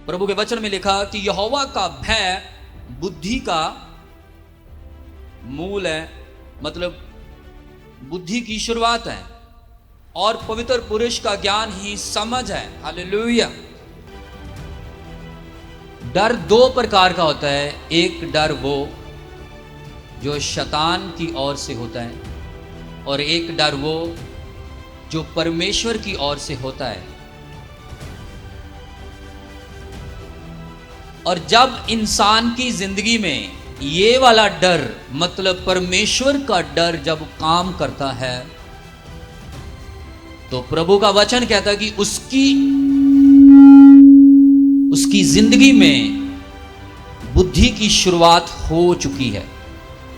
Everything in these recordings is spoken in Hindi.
प्रभु के वचन में लिखा कि यहोवा का भय बुद्धि का मूल है, मतलब बुद्धि की शुरुआत है, और पवित्र पुरुष का ज्ञान ही समझ है। हालेलुया। डर दो प्रकार का होता है। एक डर वो जो शैतान की ओर से होता है, और एक डर वो जो परमेश्वर की ओर से होता है। और जब इंसान की जिंदगी में ये वाला डर, मतलब परमेश्वर का डर जब काम करता है, तो प्रभु का वचन कहता है कि उसकी जिंदगी में बुद्धि की शुरुआत हो चुकी है।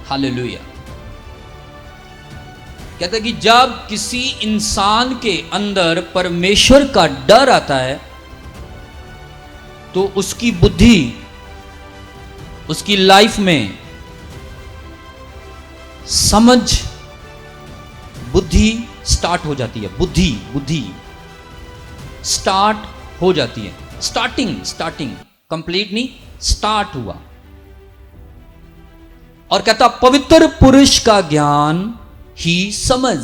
हालेलुया। कहता है कि जब किसी इंसान के अंदर परमेश्वर का डर आता है तो उसकी बुद्धि, उसकी लाइफ में समझ, बुद्धि स्टार्ट हो जाती है। बुद्धि स्टार्ट हो जाती है। स्टार्टिंग कंप्लीट नहीं, स्टार्ट हुआ। और कहता पवित्र पुरुष का ज्ञान ही समझ।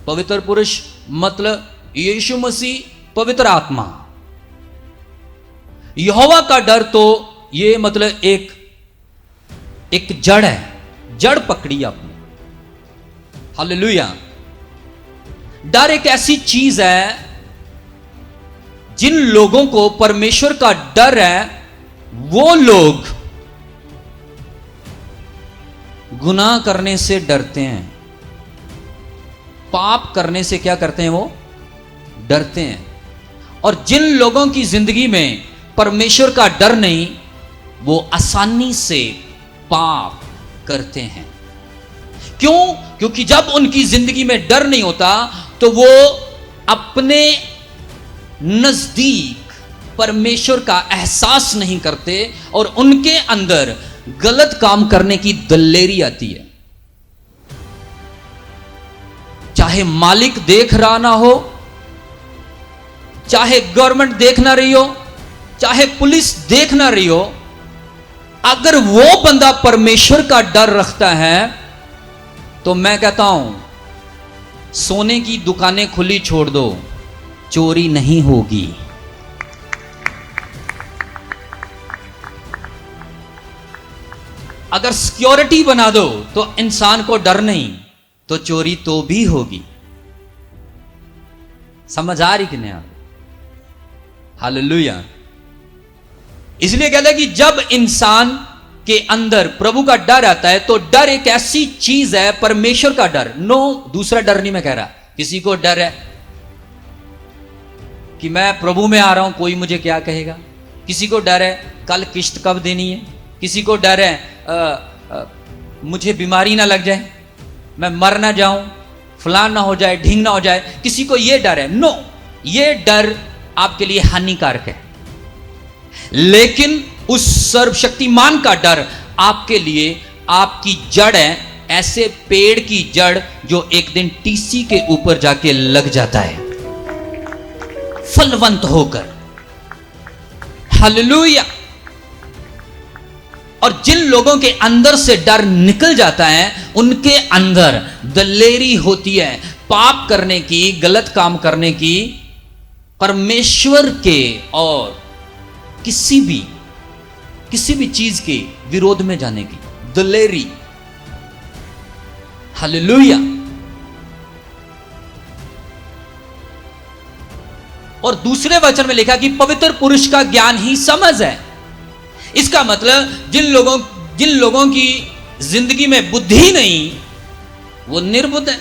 पवित्र पुरुष मतलब यीशु मसीह, पवित्र आत्मा। यहोवा का डर तो ये मतलब एक जड़ है, जड़ पकड़ी आपने। हालेलुया। डर एक ऐसी चीज है, जिन लोगों को परमेश्वर का डर है वो लोग गुनाह करने से डरते हैं। पाप करने से क्या करते हैं? वो डरते हैं। और जिन लोगों की जिंदगी में परमेश्वर का डर नहीं, वो आसानी से पाप करते हैं। क्यों? क्योंकि जब उनकी जिंदगी में डर नहीं होता तो वो अपने नजदीक परमेश्वर का एहसास नहीं करते, और उनके अंदर गलत काम करने की दलेरी आती है। चाहे मालिक देख रहा ना हो, चाहे गवर्नमेंट देख ना रही हो, चाहे पुलिस देख ना रही हो, अगर वो बंदा परमेश्वर का डर रखता है तो मैं कहता हूं सोने की दुकानें खुली छोड़ दो, चोरी नहीं होगी। अगर सिक्योरिटी बना दो तो इंसान को डर नहीं, तो चोरी तो भी होगी। समझ आ रही कि नहीं? हालेलुया। इसलिए कहता है कि जब इंसान के अंदर प्रभु का डर आता है, तो डर एक ऐसी चीज है, परमेश्वर का डर। नो, दूसरा डर नहीं मैं कह रहा। किसी को डर है कि मैं प्रभु में आ रहा हूं, कोई मुझे क्या कहेगा। किसी को डर है कल किस्त कब देनी है। किसी को डर है मुझे बीमारी ना लग जाए, मैं मर ना जाऊं, फलान ना हो जाए, ढींग ना हो जाए। किसी को यह डर है। नो, यह डर आपके लिए हानिकारक है। लेकिन उस सर्वशक्तिमान का डर आपके लिए आपकी जड़ है, ऐसे पेड़ की जड़ जो एक दिन टीसी के ऊपर जाके लग जाता है फलवंत होकर। हालेलुया। और जिन लोगों के अंदर से डर निकल जाता है, उनके अंदर दलेरी होती है पाप करने की, गलत काम करने की, परमेश्वर के और किसी भी चीज के विरोध में जाने की दलेरी। हालेलुया। और दूसरे वचन में लिखा कि पवित्र पुरुष का ज्ञान ही समझ है। इसका मतलब जिन लोगों की जिंदगी में बुद्धि नहीं, वो निर्बुद्ध है।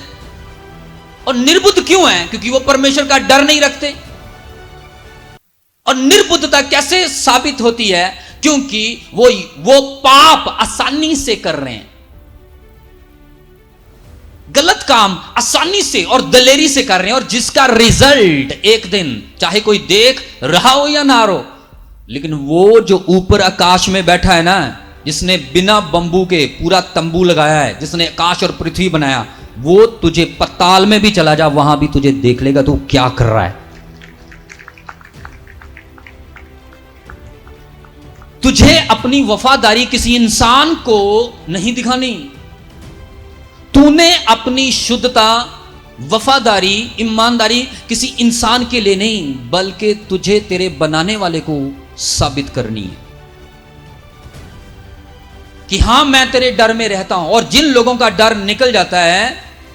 और निर्बुद्ध क्यों है? क्योंकि वो परमेश्वर का डर नहीं रखते। और निर्बुद्धता कैसे साबित होती है? क्योंकि वो पाप आसानी से कर रहे हैं, गलत काम आसानी से और दलेरी से कर रहे हैं, और जिसका रिजल्ट एक दिन चाहे कोई देख रहा हो या ना हो, लेकिन वो जो ऊपर आकाश में बैठा है ना, जिसने बिना बंबू के पूरा तंबू लगाया है, जिसने आकाश और पृथ्वी बनाया, वो तुझे पताल में भी चला जा, वहां भी तुझे देख लेगा तू क्या कर रहा है। तुझे अपनी वफादारी किसी इंसान को नहीं दिखानी। तूने अपनी शुद्धता, वफादारी, ईमानदारी किसी इंसान के लिए नहीं, बल्कि तुझे तेरे बनाने वाले को साबित करनी है कि हां मैं तेरे डर में रहता हूं। और जिन लोगों का डर निकल जाता है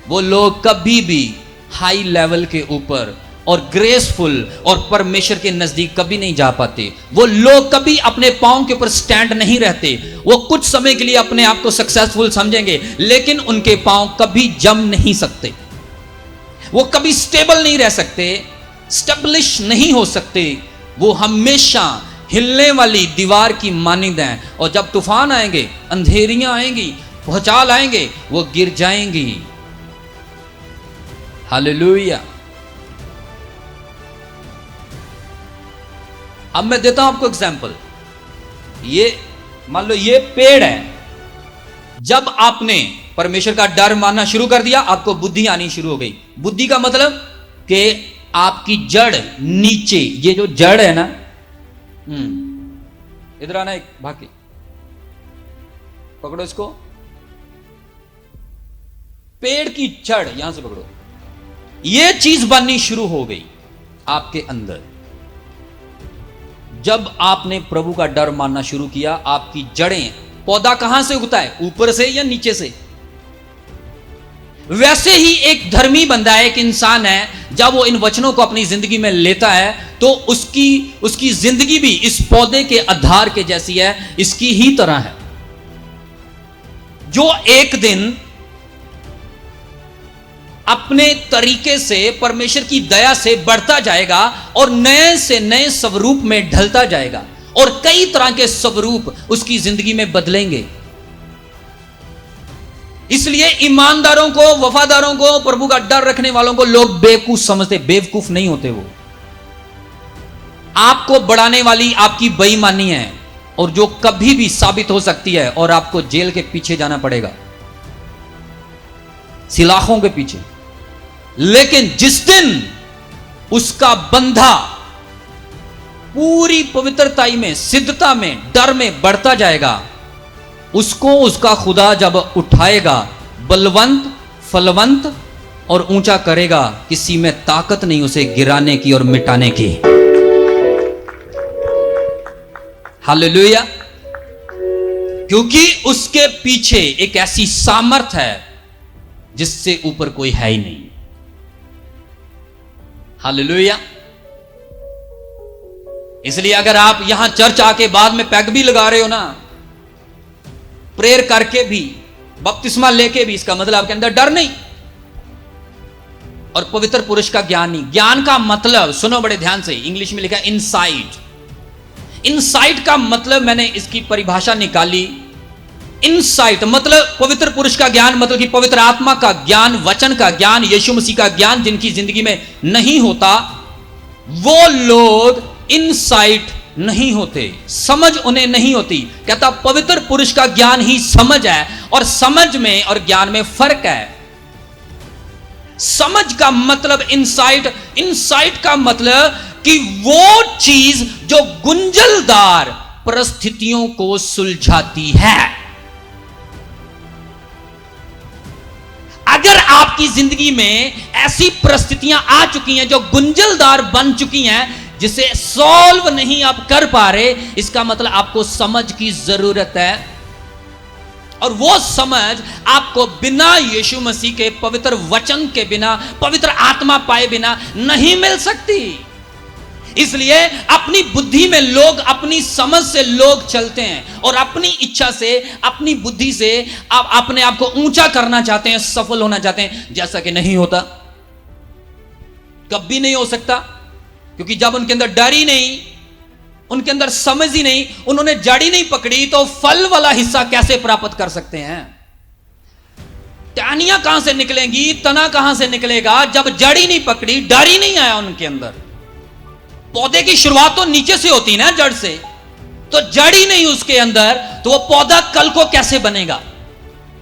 वो लोग कभी भी हाई लेवल के ऊपर और ग्रेसफुल और परमेश्वर के नजदीक कभी नहीं जा पाते। वो लोग कभी अपने पांव के ऊपर स्टैंड नहीं रहते। वो कुछ समय के लिए अपने आप को सक्सेसफुल समझेंगे, लेकिन उनके पांव कभी जम नहीं सकते। वो कभी स्टेबल नहीं रह सकते, स्टेब्लिश नहीं हो सकते। वो हमेशा हिलने वाली दीवार की मानिंद हैं, और जब तूफान आएंगे, अंधेरियां आएंगी, भूचाल आएंगे, वो गिर जाएंगी। हालेलुया। अब मैं देता हूं आपको एग्जांपल। ये मान लो ये पेड़ है। जब आपने परमेश्वर का डर मानना शुरू कर दिया, आपको बुद्धि आनी शुरू हो गई। बुद्धि का मतलब कि आपकी जड़ नीचे, ये जो जड़ है ना, इधर आना, एक भाग पकड़ो इसको। पेड़ की जड़ यहां से पकड़ो। ये चीज बननी शुरू हो गई आपके अंदर। जब आपने प्रभु का डर मानना शुरू किया, आपकी जड़ें, पौधा कहां से उगता है, ऊपर से या नीचे से? वैसे ही एक धर्मी बंदा है, एक इंसान है, जब वो इन वचनों को अपनी जिंदगी में लेता है तो उसकी जिंदगी भी इस पौधे के आधार के जैसी है, इसकी ही तरह है, जो एक दिन अपने तरीके से परमेश्वर की दया से बढ़ता जाएगा और नए से नए स्वरूप में ढलता जाएगा, और कई तरह के स्वरूप उसकी जिंदगी में बदलेंगे। इसलिए ईमानदारों को, वफादारों को, प्रभु का डर रखने वालों को लोग बेवकूफ समझते। बेवकूफ नहीं होते वो। आपको बढ़ाने वाली आपकी बेईमानी है, और जो कभी भी साबित हो सकती है, और आपको जेल के पीछे जाना पड़ेगा, सिलाखों के पीछे। लेकिन जिस दिन उसका बंधा पूरी पवित्रताई में, सिद्धता में, डर में बढ़ता जाएगा, उसको उसका खुदा जब उठाएगा, बलवंत, फलवंत और ऊंचा करेगा, किसी में ताकत नहीं उसे गिराने की और मिटाने की। हालेलुया। क्योंकि उसके पीछे एक ऐसी सामर्थ है जिससे ऊपर कोई है ही नहीं। हालेलुया। इसलिए अगर आप यहां चर्च आके बाद में पैग भी लगा रहे हो ना, प्रेयर करके भी, बपतिस्मा लेके भी, इसका मतलब आपके अंदर डर नहीं और पवित्र पुरुष का ज्ञान नहीं। ज्ञान का मतलब, सुनो बड़े ध्यान से, इंग्लिश में लिखा है इनसाइट। इनसाइट का मतलब, मैंने इसकी परिभाषा निकाली। इनसाइट मतलब पवित्र पुरुष का ज्ञान, मतलब कि पवित्र आत्मा का ज्ञान, वचन का ज्ञान, यीशु मसीह का ज्ञान जिनकी जिंदगी में नहीं होता, वो लोग इनसाइट नहीं होते, समझ उन्हें नहीं होती। कहता पवित्र पुरुष का ज्ञान ही समझ है, और समझ में और ज्ञान में फर्क है। समझ का मतलब इनसाइट, इनसाइट का मतलब कि वो चीज जो गुंजलदार परिस्थितियों को सुलझाती है। अगर आपकी जिंदगी में ऐसी परिस्थितियां आ चुकी हैं जो गुंजलदार बन चुकी हैं, जिसे सॉल्व नहीं आप कर पा रहे, इसका मतलब आपको समझ की जरूरत है। और वो समझ आपको बिना यीशु मसीह के पवित्र वचन के बिना, पवित्र आत्मा पाए बिना नहीं मिल सकती। इसलिए अपनी बुद्धि में लोग, अपनी समझ से लोग चलते हैं, और अपनी इच्छा से, अपनी बुद्धि से आप अपने आप को ऊंचा करना चाहते हैं, सफल होना चाहते हैं, जैसा कि नहीं होता, कभी नहीं हो सकता। क्योंकि जब उनके अंदर डर ही नहीं, उनके अंदर समझ ही नहीं, उन्होंने जड़ ही नहीं पकड़ी, तो फल वाला हिस्सा कैसे प्राप्त कर सकते हैं? टहनियां कहां से निकलेंगी, तना कहां से निकलेगा, जब जड़ ही नहीं पकड़ी, डर ही नहीं आया उनके अंदर। पौधे की शुरुआत तो नीचे से होती ना, जड़ से, तो जड़ ही नहीं उसके अंदर, तो वो पौधा कल को कैसे बनेगा?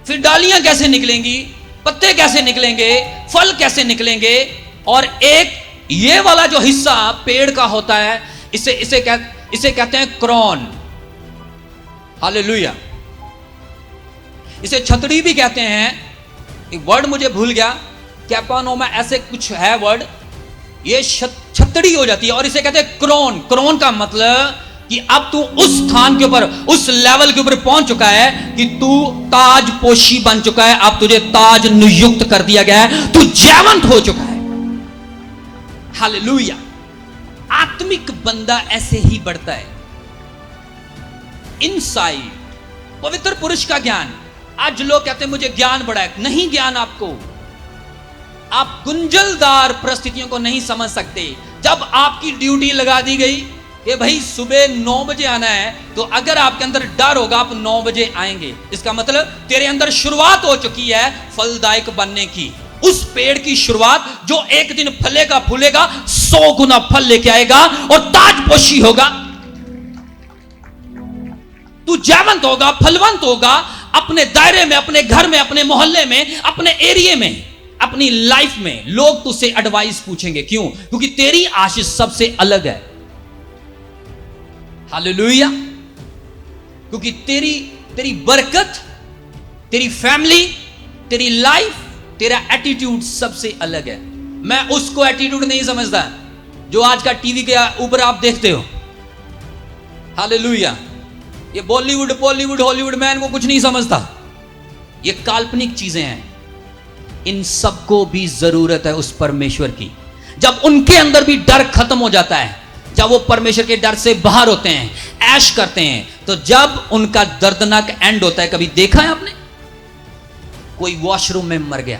फिर डालियां कैसे निकलेंगी, पत्ते कैसे निकलेंगे, फल कैसे निकलेंगे? और एक ये वाला जो हिस्सा पेड़ का होता है, इसे कहते हैं क्रॉन। हालेलुया। इसे छतड़ी भी कहते हैं। एक वर्ड मुझे भूल गया, कैपानोमा ऐसे कुछ है वर्ड। ये छतड़ी हो जाती है और इसे कहते हैं क्रोन। क्रोन का मतलब कि अब तू उस स्थान के ऊपर, उस लेवल के ऊपर पहुंच चुका है कि तू ताजपोशी बन चुका है। अब तुझे ताज नियुक्त कर दिया गया है, तू जयवंत हो चुका है। हालेलुया। आत्मिक बंदा ऐसे ही बढ़ता है। इनसाइट, पवित्र पुरुष का ज्ञान। आज लोग कहते हैं मुझे ज्ञान बढ़ा है। नहीं ज्ञान आपको, आप गुंजलदार परिस्थितियों को नहीं समझ सकते। जब आपकी ड्यूटी लगा दी गई कि भाई सुबह 9 बजे आना है, तो अगर आपके अंदर डर होगा आप 9 बजे आएंगे, इसका मतलब तेरे अंदर शुरुआत हो चुकी है फलदायक बनने की। उस पेड़ की शुरुआत जो एक दिन फलेगा फूलेगा, 100 गुना फल लेके आएगा और ताजपोशी होगा। तू जयवंत होगा, फलवंत होगा अपने दायरे में, अपने घर में, अपने मोहल्ले में, अपने एरिया में, अपनी लाइफ में। लोग तुझसे एडवाइस पूछेंगे। क्यों? क्योंकि तेरी आशीष सबसे अलग है। हालेलुया। क्योंकि तेरी बरकत, तेरी फैमिली, तेरी लाइफ, तेरा एटीट्यूड सबसे अलग है। मैं उसको एटीट्यूड नहीं समझता जो आज का टीवी के ऊपर आप देखते हो। हालेलुया। ये बॉलीवुड, बॉलीवुड, हॉलीवुड, मैं इनको कुछ नहीं समझता। ये काल्पनिक चीजें हैं। इन सबको भी जरूरत है उस परमेश्वर की। जब उनके अंदर भी डर खत्म हो जाता है, जब वो परमेश्वर के डर से बाहर होते हैं, ऐश करते हैं, तो जब उनका दर्दनाक एंड होता है। कभी देखा है आपने? कोई वॉशरूम में मर गया,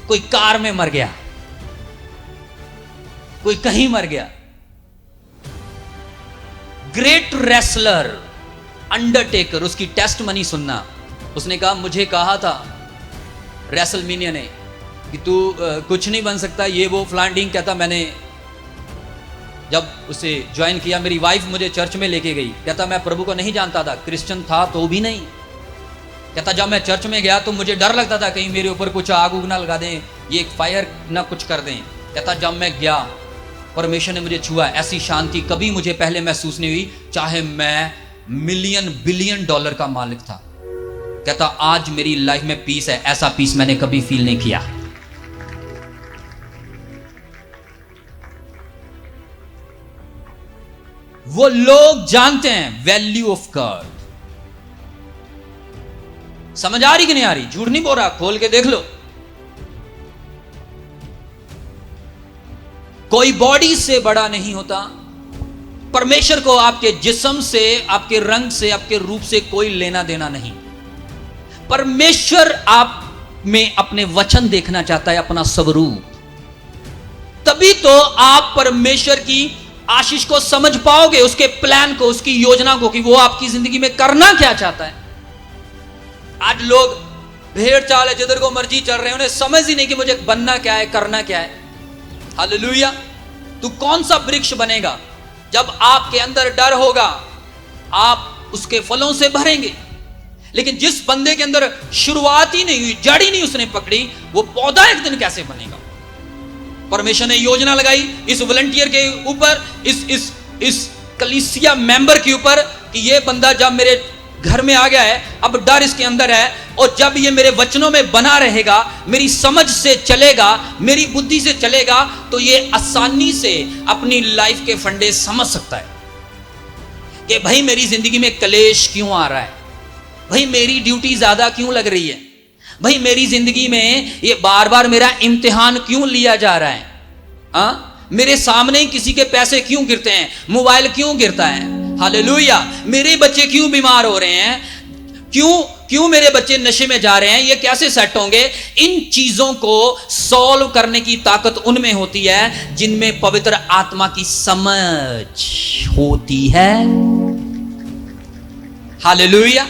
कोई कार में मर गया, कोई कहीं मर गया। ग्रेट रेसलर अंडरटेकर, उसकी टेस्टमनी सुनना। उसने कहा, मुझे कहा था रेसलमेनिया ने कि तू कुछ नहीं बन सकता, ये वो फ्लांडिंग। कहता मैंने जब उसे ज्वाइन किया, मेरी वाइफ मुझे चर्च में लेके गई। कहता मैं प्रभु को नहीं जानता था, क्रिश्चियन था तो भी नहीं। कहता जब मैं चर्च में गया तो मुझे डर लगता था कहीं मेरे ऊपर कुछ आग उग ना लगा दें, ये एक फायर ना कुछ कर दें। कहता जब मैं गया, परमेश्वर ने मुझे छुआ, ऐसी शांति कभी मुझे पहले महसूस नहीं हुई, चाहे मैं मिलियन बिलियन डॉलर का मालिक था। कहता आज मेरी लाइफ में पीस है, ऐसा पीस मैंने कभी फील नहीं किया। वो लोग जानते हैं वैल्यू ऑफ गॉड। समझ आ रही कि नहीं आ रही? झूठ नहीं बोल रहा, खोल के देख लो। कोई बॉडी से बड़ा नहीं होता। परमेश्वर को आपके जिस्म से, आपके रंग से, आपके रूप से कोई लेना देना नहीं। परमेश्वर आप में अपने वचन देखना चाहता है, अपना स्वरूप। तभी तो आप परमेश्वर की आशीष को समझ पाओगे, उसके प्लान को, उसकी योजना को, कि वो आपकी जिंदगी में करना क्या चाहता है। आज लोग भेड़ चाल है, जिधर को मर्जी चल रहे हैं, उन्हें समझ ही नहीं कि मुझे बनना क्या है, करना क्या है। हालेलुया। तू कौन सा वृक्ष बनेगा? जब आपके अंदर डर होगा, आप उसके फलों से भरेंगे। लेकिन जिस बंदे के अंदर शुरुआत ही नहीं हुई, जड़ ही नहीं उसने पकड़ी, वो पौधा एक दिन कैसे बनेगा? परमेश्वर ने योजना लगाई इस वॉलंटियर के ऊपर, इस कलीसिया मेंबर के ऊपर, कि ये बंदा जब मेरे घर में आ गया है, अब डर इसके अंदर है, और जब ये मेरे वचनों में बना रहेगा, मेरी समझ से चलेगा, मेरी बुद्धि से चलेगा, तो ये आसानी से अपनी लाइफ के फंडे समझ सकता है कि भाई मेरी जिंदगी में कलेश क्यों आ रहा है, भाई मेरी ड्यूटी ज्यादा क्यों लग रही है, भाई मेरी जिंदगी में ये बार बार मेरा इम्तिहान क्यों लिया जा रहा है, मेरे सामने ही किसी के पैसे क्यों गिरते हैं, मोबाइल क्यों गिरता है, हालेलुया, मेरे बच्चे क्यों बीमार हो रहे हैं, क्यों मेरे बच्चे नशे में जा रहे हैं, ये कैसे सेट होंगे। इन चीजों को सॉल्व करने की ताकत उनमें होती है जिनमें पवित्र आत्मा की समझ होती है। हालेलुया।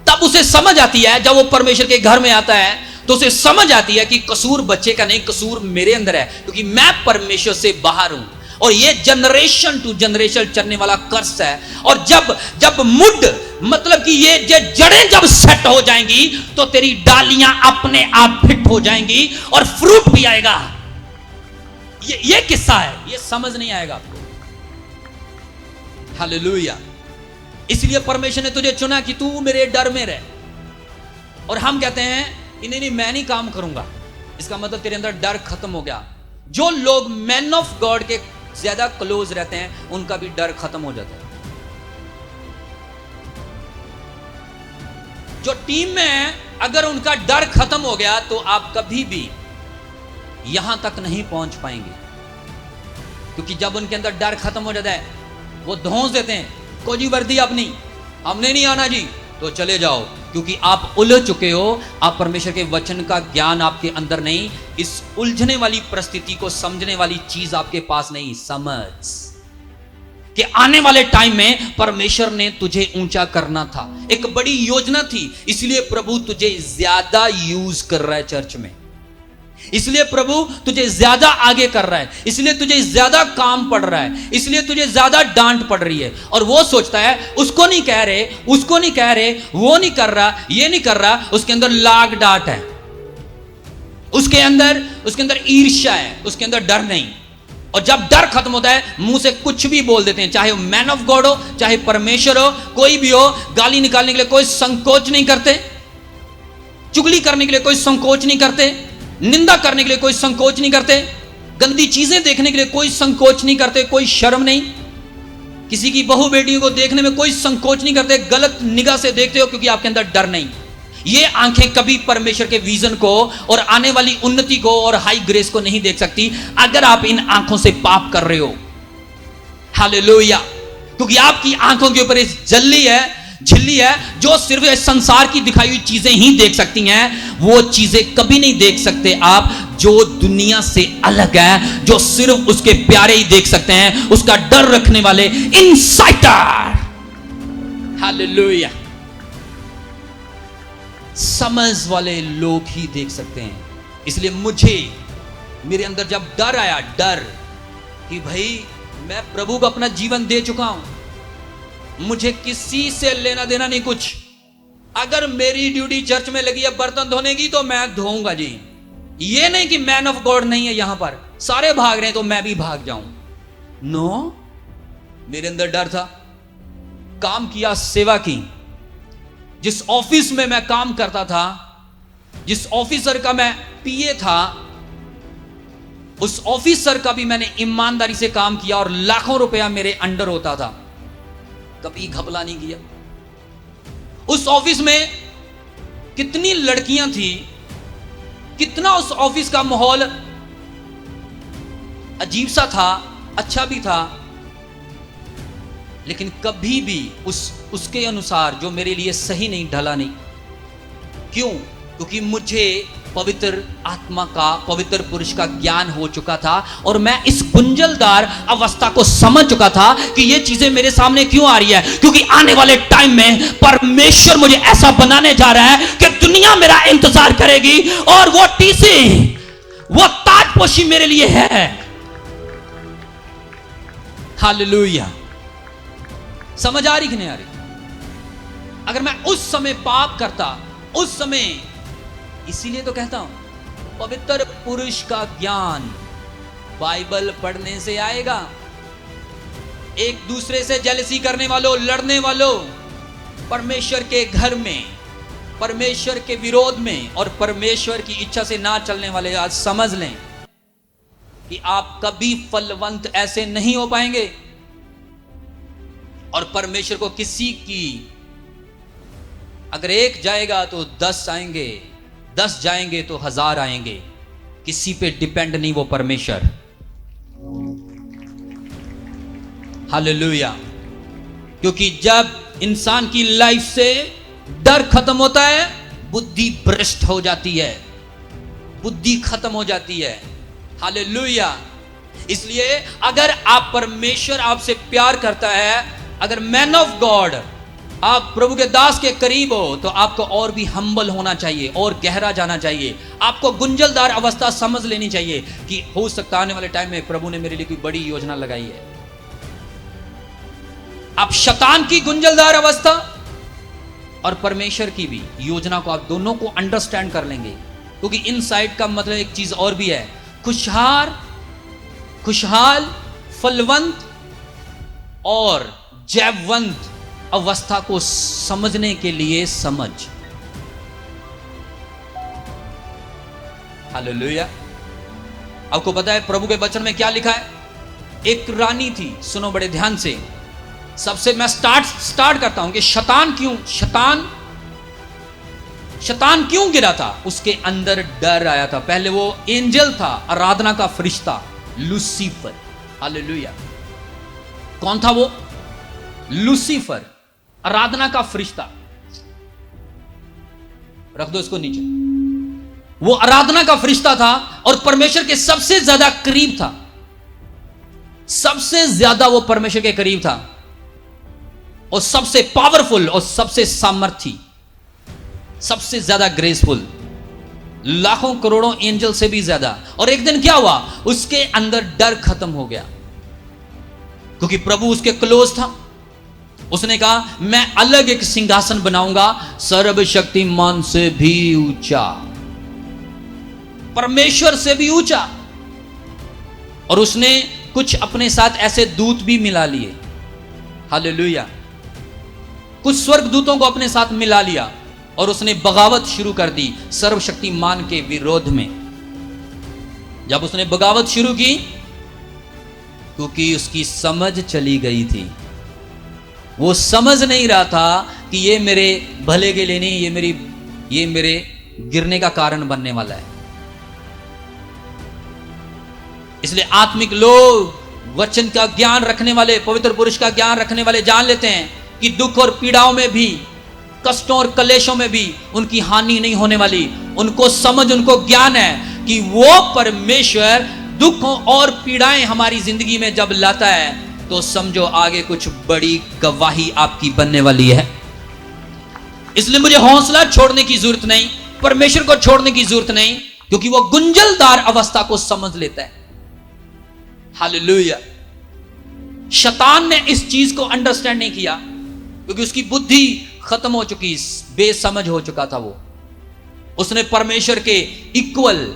तब उसे समझ आती है, जब वो परमेश्वर के घर में आता है तो उसे समझ आती है कि कसूर बच्चे का नहीं, कसूर मेरे अंदर है, क्योंकि मैं परमेश्वर से बाहर हूं, और ये जनरेशन टू जनरेशन चलने वाला कर्स है। और जब मुड, मतलब कि ये जड़ें जब सेट हो जाएंगी, तो तेरी डालियां अपने आप फिट हो जाएंगी और फ्रूट भी आएगा। ये किस्सा है, ये समझ नहीं आएगा आपको। हालेलुया। इसलिए परमेश्वर ने तुझे चुना कि तू मेरे डर में रह। और हम कहते हैं कि नहीं मैं नहीं काम करूंगा, इसका मतलब तेरे अंदर डर खत्म हो गया। जो लोग मैन ऑफ गॉड के ज्यादा क्लोज रहते हैं उनका भी डर खत्म हो जाता है। जो टीम में है अगर उनका डर खत्म हो गया तो आप कभी भी यहां तक नहीं पहुंच पाएंगे, क्योंकि जब उनके अंदर डर खत्म हो जाता है वो धौंस देते हैं, को जी वर्दी अपनी, हमने नहीं आना जी, तो चले जाओ, क्योंकि आप उलझ चुके हो। आप परमेश्वर के वचन का ज्ञान आपके अंदर नहीं, इस उलझने वाली परिस्थिति को समझने वाली चीज आपके पास नहीं। समझ कि आने वाले टाइम में परमेश्वर ने तुझे ऊंचा करना था, एक बड़ी योजना थी, इसलिए प्रभु तुझे ज्यादा यूज कर रहा है चर्च में, इसलिए प्रभु तुझे ज्यादा आगे कर रहा है, इसलिए तुझे ज्यादा काम पड़ रहा है, इसलिए तुझे ज्यादा डांट पड़ रही है। और वो सोचता है उसको नहीं कह रहे, उसको नहीं कह रहे, वो नहीं कर रहा, ये नहीं कर रहा, उसके अंदर लाग डांट है, उसके अंदर ईर्ष्या है, उसके अंदर डर नहीं। और जब डर खत्म होता है मुंह से कुछ भी बोल देते हैं, चाहे वो मैन ऑफ गॉड हो, चाहे परमेश्वर हो, कोई भी हो, गाली निकालने के लिए कोई संकोच नहीं करते, चुगली करने के लिए कोई संकोच नहीं करते, निंदा करने के लिए कोई संकोच नहीं करते, गंदी चीजें देखने के लिए कोई संकोच नहीं करते, कोई शर्म नहीं, किसी की बहू बेटियों को देखने में कोई संकोच नहीं करते, गलत निगाह से देखते हो क्योंकि आपके अंदर डर नहीं। ये आंखें कभी परमेश्वर के विजन को और आने वाली उन्नति को और हाई ग्रेस को नहीं देख सकती अगर आप इन आंखों से पाप कर रहे हो। हालेलुया। क्योंकि आपकी आंखों के ऊपर इस झिल्ली है जो सिर्फ संसार की दिखाई हुई चीजें ही देख सकती हैं, वो चीजें कभी नहीं देख सकते आप जो दुनिया से अलग है, जो सिर्फ उसके प्यारे ही देख सकते हैं, उसका डर रखने वाले इनसाइटर। हालेलुया। समझ वाले लोग ही देख सकते हैं। इसलिए मेरे अंदर जब डर आया, डर कि भाई मैं प्रभु को अपना जीवन दे चुका हूं, मुझे किसी से लेना देना नहीं कुछ, अगर मेरी ड्यूटी चर्च में लगी है बर्तन धोने की तो मैं धोऊंगा जी। ये नहीं कि मैन ऑफ गॉड नहीं है यहां पर, सारे भाग रहे हैं तो मैं भी भाग जाऊं। नो, मेरे अंदर डर था। काम किया, सेवा की। जिस ऑफिस में मैं काम करता था, जिस ऑफिसर का मैं पीए था, उस ऑफिसर का भी मैंने ईमानदारी से काम किया और लाखों रुपया मेरे अंडर होता था, कभी घपला नहीं किया। उस ऑफिस में कितनी लड़कियां थी, कितना उस ऑफिस का माहौल अजीब सा था, अच्छा भी था, लेकिन कभी भी उसके अनुसार जो मेरे लिए सही नहीं ढला नहीं। क्यों? क्योंकि मुझे पवित्र आत्मा का, पवित्र पुरुष का ज्ञान हो चुका था और मैं इस गुंजलदार अवस्था को समझ चुका था कि ये चीजें मेरे सामने क्यों आ रही है, क्योंकि आने वाले टाइम में परमेश्वर मुझे ऐसा बनाने जा रहा है कि दुनिया मेरा इंतजार करेगी और वो टीसी, वो ताजपोशी मेरे लिए है। हालेलुया। समझ आ रही कि नहीं आ रही? अगर मैं उस समय पाप करता, उस समय, इसीलिए तो कहता हूं पवित्र पुरुष का ज्ञान बाइबल पढ़ने से आएगा। एक दूसरे से जेलसी करने वालों, लड़ने वालों, परमेश्वर के घर में, परमेश्वर के विरोध में और परमेश्वर की इच्छा से ना चलने वाले, आज समझ लें कि आप कभी फलवंत ऐसे नहीं हो पाएंगे। और परमेश्वर को किसी की, अगर एक जाएगा तो 10 आएंगे, 10 जाएंगे तो 1000 आएंगे, किसी पे डिपेंड नहीं वो परमेश्वर। हालेलुया। क्योंकि जब इंसान की लाइफ से डर खत्म होता है, बुद्धि भ्रष्ट हो जाती है, बुद्धि खत्म हो जाती है। हालेलुया। इसलिए अगर आप, परमेश्वर आपसे प्यार करता है, अगर मैन ऑफ गॉड आप प्रभु के दास के करीब हो, तो आपको और भी हम्बल होना चाहिए और गहरा जाना चाहिए। आपको गुंजलदार अवस्था समझ लेनी चाहिए कि हो सकता आने वाले टाइम में प्रभु ने मेरे लिए कोई बड़ी योजना लगाई है। आप शैतान की गुंजलदार अवस्था और परमेश्वर की भी योजना को, आप दोनों को अंडरस्टैंड कर लेंगे। क्योंकि इनसाइड का मतलब एक चीज और भी है, खुशहाल, फलवंत और जैवंत अवस्था को समझने के लिए समझ। हालेलुया। आपको पता है प्रभु के वचन में क्या लिखा है? एक रानी थी, सुनो बड़े ध्यान से। सबसे मैं स्टार्ट करता हूं कि शैतान क्यों गिरा था? उसके अंदर डर आया था। पहले वो एंजल था, आराधना का फरिश्ता, लूसीफर। हालेलुया। कौन था वो? लूसीफर, आराधना का फरिश्ता। रख दो इसको नीचे। वो आराधना का फरिश्ता था और परमेश्वर के सबसे ज्यादा करीब था। सबसे ज्यादा वो परमेश्वर के करीब था और सबसे पावरफुल और सबसे सामर्थी, सबसे ज्यादा ग्रेसफुल, लाखों करोड़ों एंजल से भी ज्यादा। और एक दिन क्या हुआ? उसके अंदर डर खत्म हो गया, क्योंकि प्रभु उसके क्लोज था। उसने कहा मैं अलग एक सिंहासन बनाऊंगा, सर्वशक्तिमान से भी ऊंचा, परमेश्वर से भी ऊंचा। और उसने कुछ अपने साथ ऐसे दूत भी मिला लिए। हालेलुया। कुछ स्वर्ग दूतों को अपने साथ मिला लिया और उसने बगावत शुरू कर दी सर्वशक्तिमान के विरोध में। जब उसने बगावत शुरू की, क्योंकि उसकी समझ चली गई थी। वो समझ नहीं रहा था कि ये मेरे भले के लिए नहीं, ये मेरे गिरने का कारण बनने वाला है। इसलिए आत्मिक लोग, वचन का ज्ञान रखने वाले, पवित्र पुरुष का ज्ञान रखने वाले जान लेते हैं कि दुख और पीड़ाओं में भी, कष्टों और कलेशों में भी उनकी हानि नहीं होने वाली। उनको समझ, उनको ज्ञान है कि वो परमेश्वर दुखों और पीड़ाएं हमारी जिंदगी में जब लाता है तो समझो आगे कुछ बड़ी गवाही आपकी बनने वाली है। इसलिए मुझे हौसला छोड़ने की जरूरत नहीं, परमेश्वर को छोड़ने की जरूरत नहीं, क्योंकि वो गुंजलदार अवस्था को समझ लेता है। हालेलुया। शैतान ने इस चीज को अंडरस्टैंड नहीं किया, क्योंकि उसकी बुद्धि खत्म हो चुकी, बेसमझ हो चुका था वो। उसने परमेश्वर के इक्वल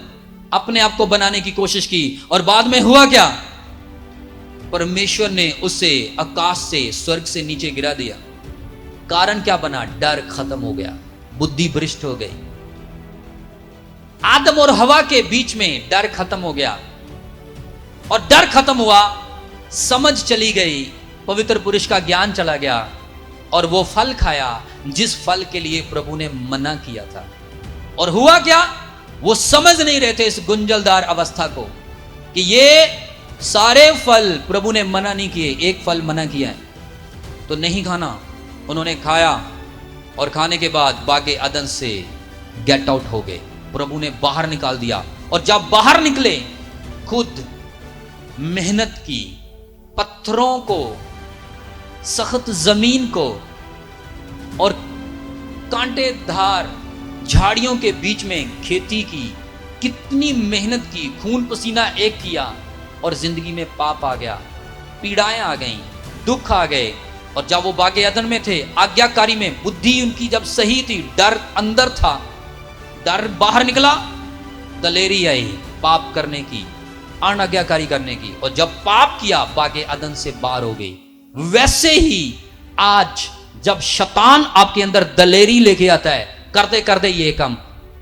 अपने आप को बनाने की कोशिश की और बाद में हुआ क्या? परमेश्वर ने उसे आकाश से, स्वर्ग से नीचे गिरा दिया। कारण क्या बना? डर खत्म हो गया, बुद्धि भ्रष्ट हो गई। आदम और हवा के बीच में डर खत्म हो गया, और डर खत्म हुआ, समझ चली गई, पवित्र पुरुष का ज्ञान चला गया, और वो फल खाया जिस फल के लिए प्रभु ने मना किया था। और हुआ क्या? वो समझ नहीं रहे थे इस गुंजलदार अवस्था को कि ये सारे फल प्रभु ने मना नहीं किए, एक फल मना किया है तो नहीं खाना। उन्होंने खाया और खाने के बाद बागे अदन से गेट आउट हो गए। प्रभु ने बाहर निकाल दिया, और जब बाहर निकले खुद मेहनत की, पत्थरों को, सख्त जमीन को और कांटेदार झाड़ियों के बीच में खेती की, कितनी मेहनत की, खून पसीना एक किया, और जिंदगी में पाप आ गया, पीड़ाएं आ गईं, दुख आ गए। और जब वो बागे अदन में थे, आज्ञाकारी में, बुद्धि उनकी जब सही थी, डर अंदर था, डर बाहर निकला, दलेरी आई पाप करने की, अनाज्ञाकारी करने की, और जब पाप किया बागे अदन से बाहर हो गई। वैसे ही आज जब शैतान आपके अंदर दलेरी लेके आता है, करते करते ये काम,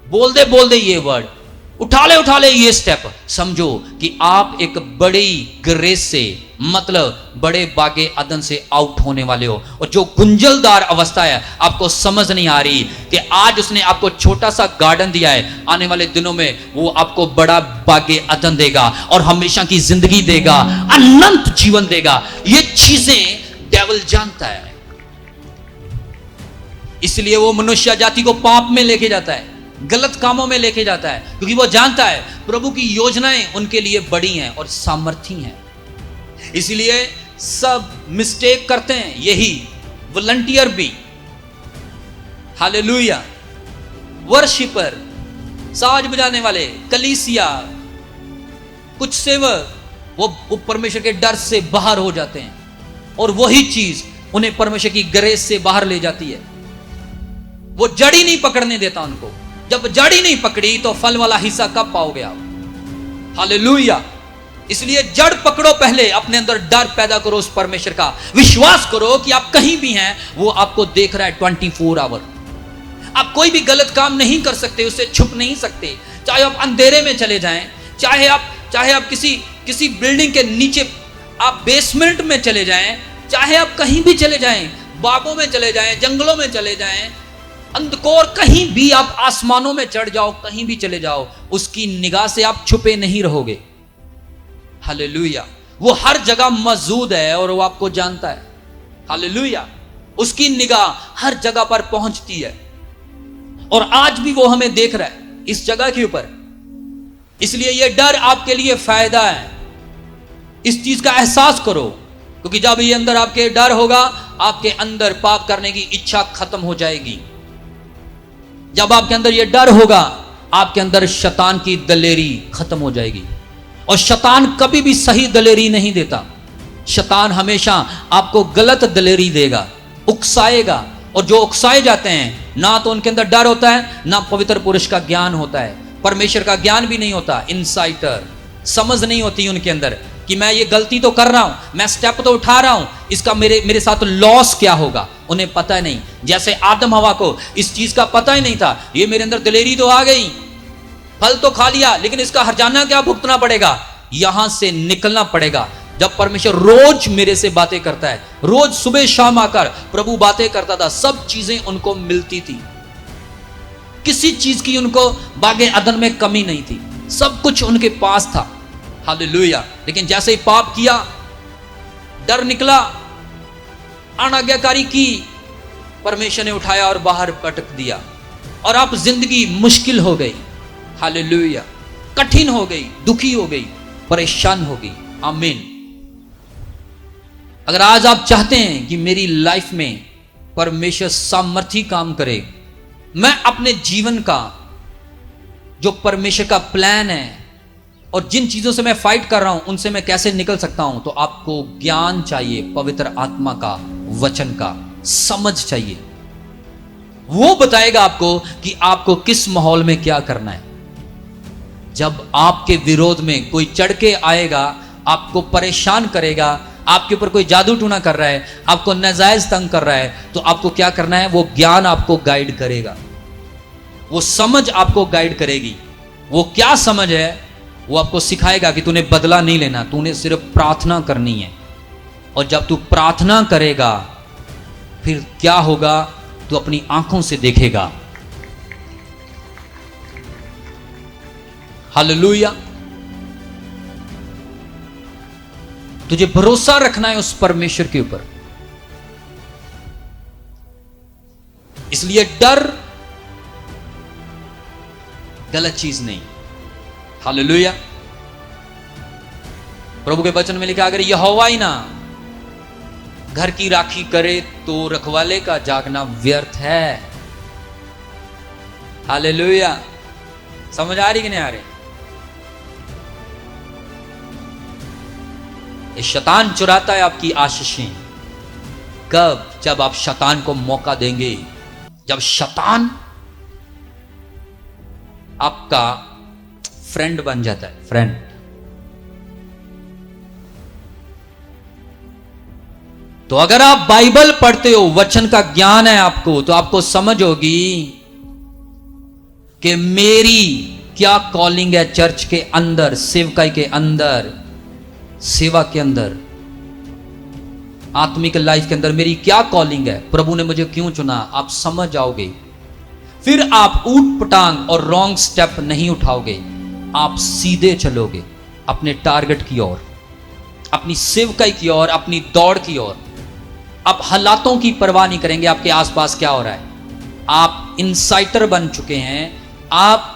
बोलते बोलते ये वर्ड, उठा ले ये स्टेप, समझो कि आप एक बड़ी ग्रेस से, मतलब बड़े बागे अदन से आउट होने वाले हो। और जो गुंजलदार अवस्था है आपको समझ नहीं आ रही कि आज उसने आपको छोटा सा गार्डन दिया है, आने वाले दिनों में वो आपको बड़ा बागे अदन देगा और हमेशा की जिंदगी देगा, अनंत जीवन देगा। ये चीजें डेविल जानता है, इसलिए वो मनुष्य जाति को पाप में लेके जाता है, गलत कामों में लेके जाता है, क्योंकि वो जानता है प्रभु की योजनाएं उनके लिए बड़ी हैं और सामर्थी हैं। इसलिए सब मिस्टेक करते हैं, यही वॉलंटियर भी, हालेलुया, वर्शिपर, साज बजाने वाले, कलीसिया, कुछ सेवक, वो परमेश्वर के डर से बाहर हो जाते हैं, और वही चीज उन्हें परमेश्वर की ग्रेस से बाहर ले जाती है। वो जड़ी नहीं पकड़ने देता उनको। जब जड़ी नहीं पकड़ी तो फल वाला हिस्सा कब पाओगे आप? हालेलुया। इसलिए जड़ पकड़ो, पहले अपने अंदर डर पैदा करो उस परमेश्वर का। विश्वास करो कि आप कहीं भी हैं, वो आपको देख रहा है 24 आवर। आप कोई भी गलत काम नहीं कर सकते, उससे छुप नहीं सकते। चाहे आप अंधेरे में चले जाएं, चाहे आप किसी बिल्डिंग के नीचे, आप बेसमेंट में चले जाएं, चाहे आप कहीं भी चले जाएं, बागों में चले जाएं, जंगलों में चले जाएं, अंधकोर कहीं भी, आप आसमानों में चढ़ जाओ, कहीं भी चले जाओ, उसकी निगाह से आप छुपे नहीं रहोगे। हालेलुया। वो हर जगह मौजूद है और वो आपको जानता है। हालेलुया। उसकी निगाह हर जगह पर पहुंचती है और आज भी वो हमें देख रहा है इस जगह के ऊपर। इसलिए ये डर आपके लिए फायदा है। इस चीज का एहसास करो, क्योंकि जब ये अंदर आपके डर होगा, आपके अंदर पाप करने की इच्छा खत्म हो जाएगी। जब आपके अंदर ये डर होगा, आपके अंदर शैतान की दलेरी खत्म हो जाएगी। और शैतान कभी भी सही दलेरी नहीं देता। शैतान हमेशा आपको गलत दलेरी देगा, उकसाएगा। और जो उकसाए जाते हैं, ना तो उनके अंदर डर होता है, ना पवित्र पुरुष का ज्ञान होता है, परमेश्वर का ज्ञान भी नहीं होता। इनसाइटर, समझ नहीं होती उनके अंदर कि मैं ये गलती तो कर रहा हूं, मैं स्टेप तो उठा रहा हूं, इसका मेरे साथ लॉस क्या होगा, उन्हें पता नहीं। जैसे आदम हवा को इस चीज का पता ही नहीं था। ये मेरे अंदर दलेरी तो आ गई, फल तो खा लिया, लेकिन इसका हर्जाना क्या भुगतना पड़ेगा, यहां से निकलना पड़ेगा। जब परमेश्वर रोज मेरे से बातें करता है, रोज सुबह शाम आकर प्रभु बातें करता था, सब चीजें उनको मिलती थी, किसी चीज की उनको बागे अदन में कमी नहीं थी, सब कुछ उनके पास था। हालेलुया। लेकिन जैसे ही पाप किया, डर निकला, अनाज्ञाकारी की, परमेश्वर ने उठाया और बाहर पटक दिया और अब जिंदगी मुश्किल हो गई। हालेलुया। कठिन हो गई, दुखी हो गई, परेशान हो गई। आमीन। अगर आज आप चाहते हैं कि मेरी लाइफ में परमेश्वर सामर्थी काम करे, मैं अपने जीवन का जो परमेश्वर का प्लान है और जिन चीजों से मैं फाइट कर रहा हूं, उनसे मैं कैसे निकल सकता हूं, तो आपको ज्ञान चाहिए, पवित्र आत्मा का, वचन का समझ चाहिए। वो बताएगा आपको कि आपको किस माहौल में क्या करना है। जब आपके विरोध में कोई चढ़ के आएगा, आपको परेशान करेगा, आपके ऊपर कोई जादू टूना कर रहा है, आपको नाजायज तंग कर रहा है, तो आपको क्या करना है, वो ज्ञान आपको गाइड करेगा, वो समझ आपको गाइड करेगी। वो क्या समझ है, वो आपको सिखाएगा कि तूने बदला नहीं लेना, तूने सिर्फ प्रार्थना करनी है। और जब तू प्रार्थना करेगा, फिर क्या होगा, तू अपनी आंखों से देखेगा। हालेलुया। तुझे भरोसा रखना है उस परमेश्वर के ऊपर। इसलिए डर गलत चीज नहीं। हालेलुया। प्रभु के वचन में लिखा, अगर यहोवा ही ना घर की राखी करे तो रखवाले का जागना व्यर्थ है। हालेलुया। समझ आ रही कि नहीं आ रही? ये शैतान चुराता है आपकी आशीषें। कब? जब आप शैतान को मौका देंगे, जब शैतान आपका फ्रेंड बन जाता है। फ्रेंड। तो अगर आप बाइबल पढ़ते हो, वचन का ज्ञान है आपको, तो आपको समझ होगी कि मेरी क्या कॉलिंग है चर्च के अंदर, सेवकाई के अंदर, सेवा के अंदर, आत्मिक लाइफ के अंदर मेरी क्या कॉलिंग है, प्रभु ने मुझे क्यों चुना। आप समझ जाओगे, फिर आप ऊट पटांग और रॉन्ग स्टेप नहीं उठाओगे, आप सीधे चलोगे अपने टारगेट की ओर, अपनी सेवकाई की ओर, अपनी दौड़ की ओर। आप हालातों की परवाह नहीं करेंगे, आपके आसपास क्या हो रहा है। आप इनसाइटर बन चुके हैं, आप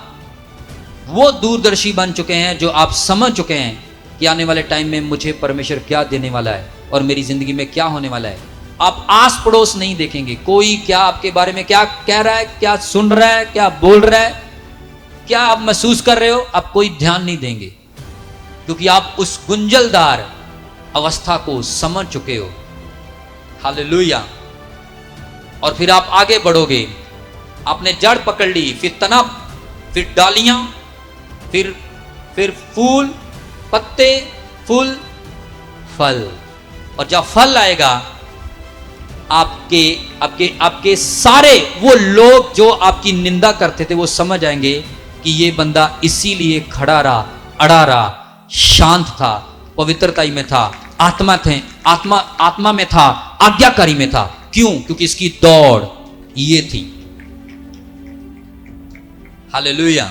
वो दूरदर्शी बन चुके हैं जो आप समझ चुके हैं कि आने वाले टाइम में मुझे परमेश्वर क्या देने वाला है और मेरी जिंदगी में क्या होने वाला है। आप आस पड़ोस नहीं देखेंगे, कोई क्या आपके बारे में क्या कह रहा है, क्या सुन रहा है, क्या बोल रहा है, क्या आप महसूस कर रहे हो, आप कोई ध्यान नहीं देंगे, क्योंकि आप उस गुंजलदार अवस्था को समझ चुके हो। हालेलुया। और फिर आप आगे बढ़ोगे, आपने जड़ पकड़ ली, फिर तना, फिर डालियां, फिर फूल, पत्ते, फूल फल, और जब फल आएगा आपके आपके आपके सारे वो लोग जो आपकी निंदा करते थे वो समझ आएंगे कि ये बंदा इसीलिए खड़ा रहा, अड़ा रहा, शांत था, पवित्रताई में था, आत्मा में था, आज्ञाकारी में था। क्यों? क्योंकि इसकी दौड़ ये थी। हालेलुया।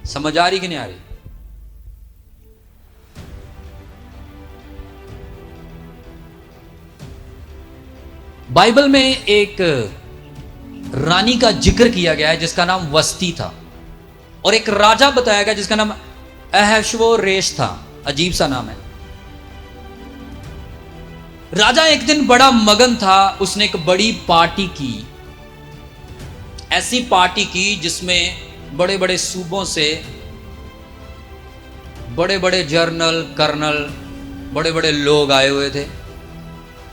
समझ आ रही कि नहीं आ रही? बाइबल में एक रानी का जिक्र किया गया है जिसका नाम वस्ती था, और एक राजा बताया गया जिसका नाम अहश्वेरोश था। अजीब सा नाम है। राजा एक दिन बड़ा मगन था, उसने एक बड़ी पार्टी की, ऐसी पार्टी की जिसमें बड़े बड़े सूबों से बड़े बड़े जनरल, कर्नल, बड़े बड़े लोग आए हुए थे,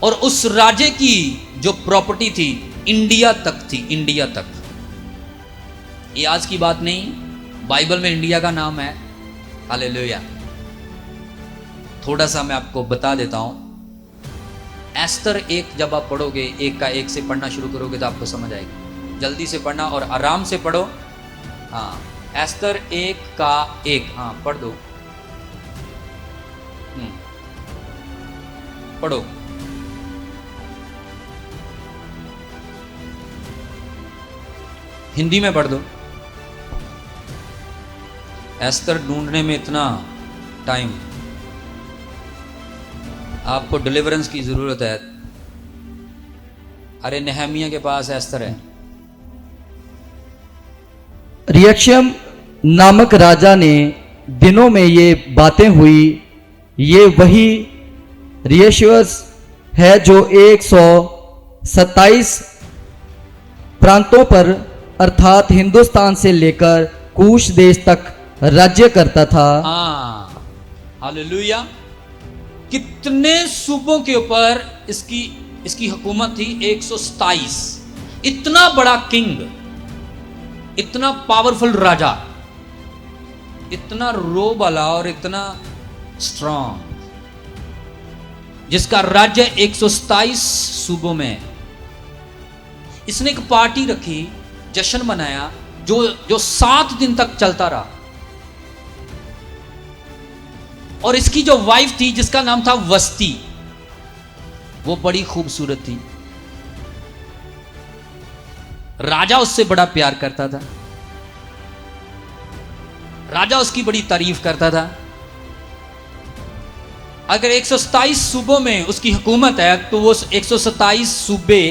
और उस राजे की जो प्रॉपर्टी थी इंडिया तक थी, इंडिया तक। ये आज की बात नहीं, बाइबल में इंडिया का नाम है। हालेलुया। थोड़ा सा मैं आपको बता देता हूं। एस्तर 1 जब आप पढ़ोगे, 1 का 1 से पढ़ना शुरू करोगे तो आपको समझ आएगी। जल्दी से पढ़ना और आराम से पढ़ो। हाँ, एस्तर 1 का 1, हाँ पढ़ दो। पढ़ो। हिंदी में पढ़ दो। एस्तर ढूंढने में इतना टाइम, आपको डिलीवरेंस की जरूरत है। अरे नेहमिया के पास एस्तर है। रियक्षम नामक राजा ने दिनों में ये बातें हुई। ये वही रियशवस है जो 127 प्रांतों पर अर्थात हिंदुस्तान से लेकर कूश देश तक राज्य करता था। हाँ, हालेलुया। कितने सूबों के ऊपर इसकी हुकूमत थी? 127। इतना बड़ा किंग, इतना पावरफुल राजा, इतना रोब वाला और इतना स्ट्रांग, जिसका राज्य 127 सूबों में। इसने एक पार्टी रखी, जश्न मनाया, जो 7 दिन तक चलता रहा। और इसकी जो वाइफ थी जिसका नाम था वस्ती, वो बड़ी खूबसूरत थी। राजा उससे बड़ा प्यार करता था, राजा उसकी बड़ी तारीफ करता था। अगर 127 सूबों में उसकी हुकूमत है तो वो 127 सूबे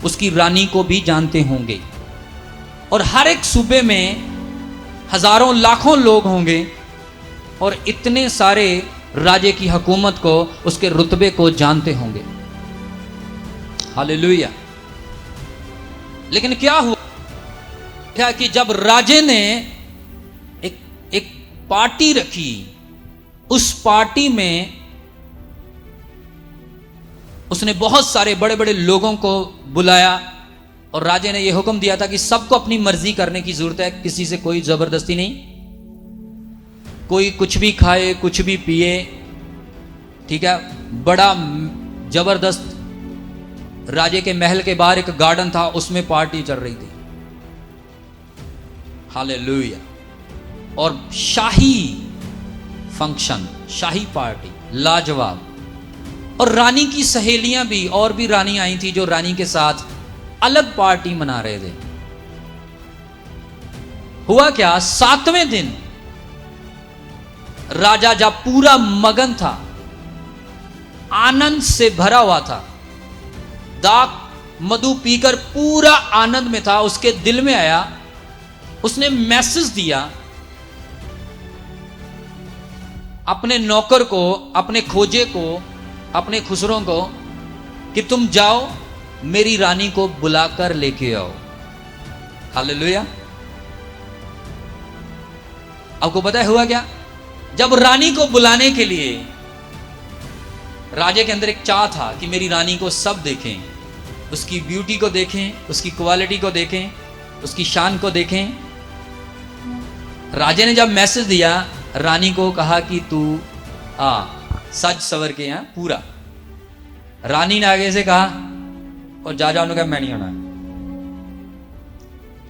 उसकी रानी को भी जानते होंगे, और हर एक सूबे में हजारों लाखों लोग होंगे, और इतने सारे राजे की हुकूमत को, उसके रुतबे को जानते होंगे। हालेलुया। लेकिन क्या हुआ क्या कि जब राजे ने एक पार्टी रखी, उस पार्टी में उसने बहुत सारे बड़े बड़े लोगों को बुलाया, और राजे ने यह हुक्म दिया था कि सबको अपनी मर्जी करने की जरूरत है, किसी से कोई जबरदस्ती नहीं, कोई कुछ भी खाए, कुछ भी पिए, ठीक है। बड़ा जबरदस्त राजे के महल के बाहर एक गार्डन था, उसमें पार्टी चल रही थी। हालेलुया। और शाही फंक्शन, शाही पार्टी, लाजवाब। और रानी की सहेलियां भी, और भी रानी आई थी जो रानी के साथ अलग पार्टी मना रहे थे। हुआ क्या, 7वें दिन राजा जब पूरा मगन था, आनंद से भरा हुआ था, दाक मधु पीकर पूरा आनंद में था, उसके दिल में आया, उसने मैसेज दिया अपने नौकर को, अपने खोजे को, अपने खुसरों को कि तुम जाओ मेरी रानी को बुलाकर लेके आओ। हालेलुया। आपको पता है हुआ क्या? जब रानी को बुलाने के लिए राजे के अंदर एक चाह था कि मेरी रानी को सब देखें, उसकी ब्यूटी को देखें, उसकी क्वालिटी को देखें, उसकी शान को देखें। राजे ने जब मैसेज दिया रानी को कहा कि तू आ सज सवर के यहाँ पूरा। रानी ने आगे से कहा और जा जाओ, कहा मैं नहीं आना।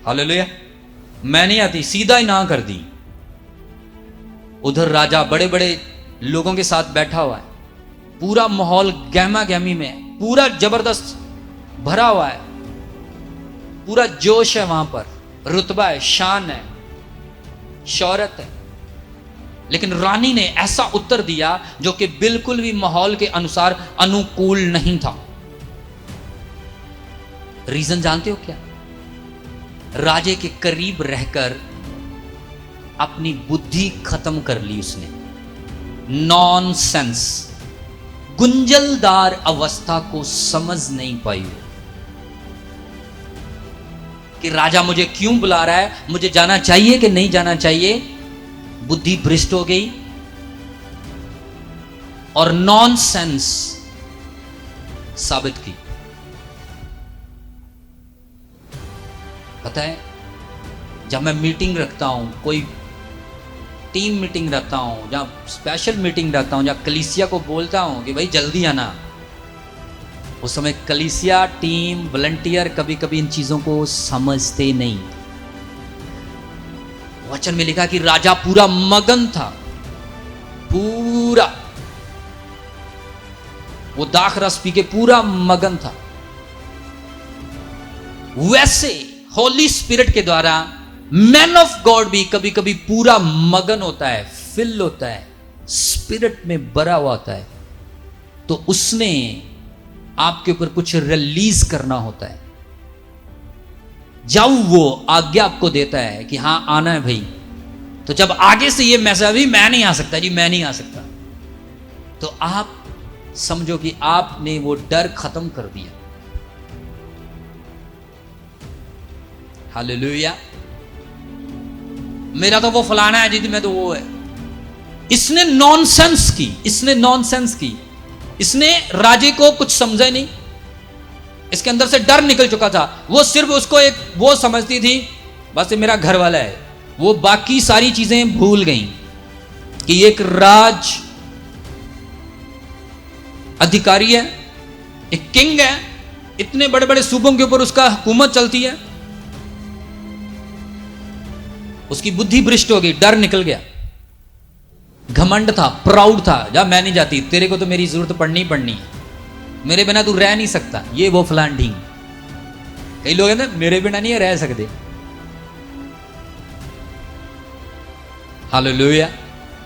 हालेलुया, मैं नहीं आती, सीधा ही ना कर दी। उधर राजा बड़े बड़े लोगों के साथ बैठा हुआ है, पूरा माहौल गहमा गहमी में, पूरा जबरदस्त भरा हुआ है, पूरा जोश है वहां पर, रुतबा है, शान है, शौहरत है। लेकिन रानी ने ऐसा उत्तर दिया जो कि बिल्कुल भी माहौल के अनुसार अनुकूल नहीं था। रीजन जानते हो क्या? राजे के करीब रहकर अपनी बुद्धि खत्म कर ली उसने। नॉनसेंस, गुंजलदार अवस्था को समझ नहीं पाई कि राजा मुझे क्यों बुला रहा है, मुझे जाना चाहिए कि नहीं जाना चाहिए। बुद्धि भ्रष्ट हो गई और नॉनसेंस साबित की। पता है, जब मैं मीटिंग रखता हूं, कोई टीम मीटिंग रखता हूं, जहां स्पेशल मीटिंग रखता हूं, जहां कलीसिया को बोलता हूं कि भाई जल्दी आना, उस समय कलीसिया टीम वॉलंटियर कभी कभी इन चीजों को समझते नहीं। वचन में लिखा कि राजा पूरा मगन था, पूरा वो दाख रस पी के पूरा मगन था। वैसे होली स्पिरिट के द्वारा मैन ऑफ गॉड भी कभी कभी पूरा मगन होता है, फिल होता है, स्पिरिट में भरा हुआ होता है, तो उसने आपके ऊपर कुछ रिलीज करना होता है। जब वो आज्ञा आपको देता है कि हां आना है भाई, तो जब आगे से ये मैसेज भी मैं नहीं आ सकता जी, मैं नहीं आ सकता, तो आप समझो कि आपने वो डर खत्म कर दिया। हालेलुया, मेरा तो वो फलाना है जी, मैं तो वो है। इसने नॉनसेंस की, इसने नॉनसेंस की, इसने राजे को कुछ समझा ही नहीं। इसके अंदर से डर निकल चुका था। वो सिर्फ उसको एक वो समझती थी, बस ये मेरा घर वाला है। वो बाकी सारी चीजें भूल गई कि एक राज अधिकारी है, एक किंग है, इतने बड़े बड़े सूबों के ऊपर उसका हुकूमत चलती है। उसकी बुद्धि भ्रष्ट हो गई, डर निकल गया, घमंड था, प्राउड था। जा मैं नहीं जाती, तेरे को तो मेरी जरूरत पड़नी ही पड़नी है, मेरे बिना तू रह नहीं सकता, ये वो फलान ढींग। कई लोग हैं ना, मेरे बिना नहीं रह सकते। हालेलुया,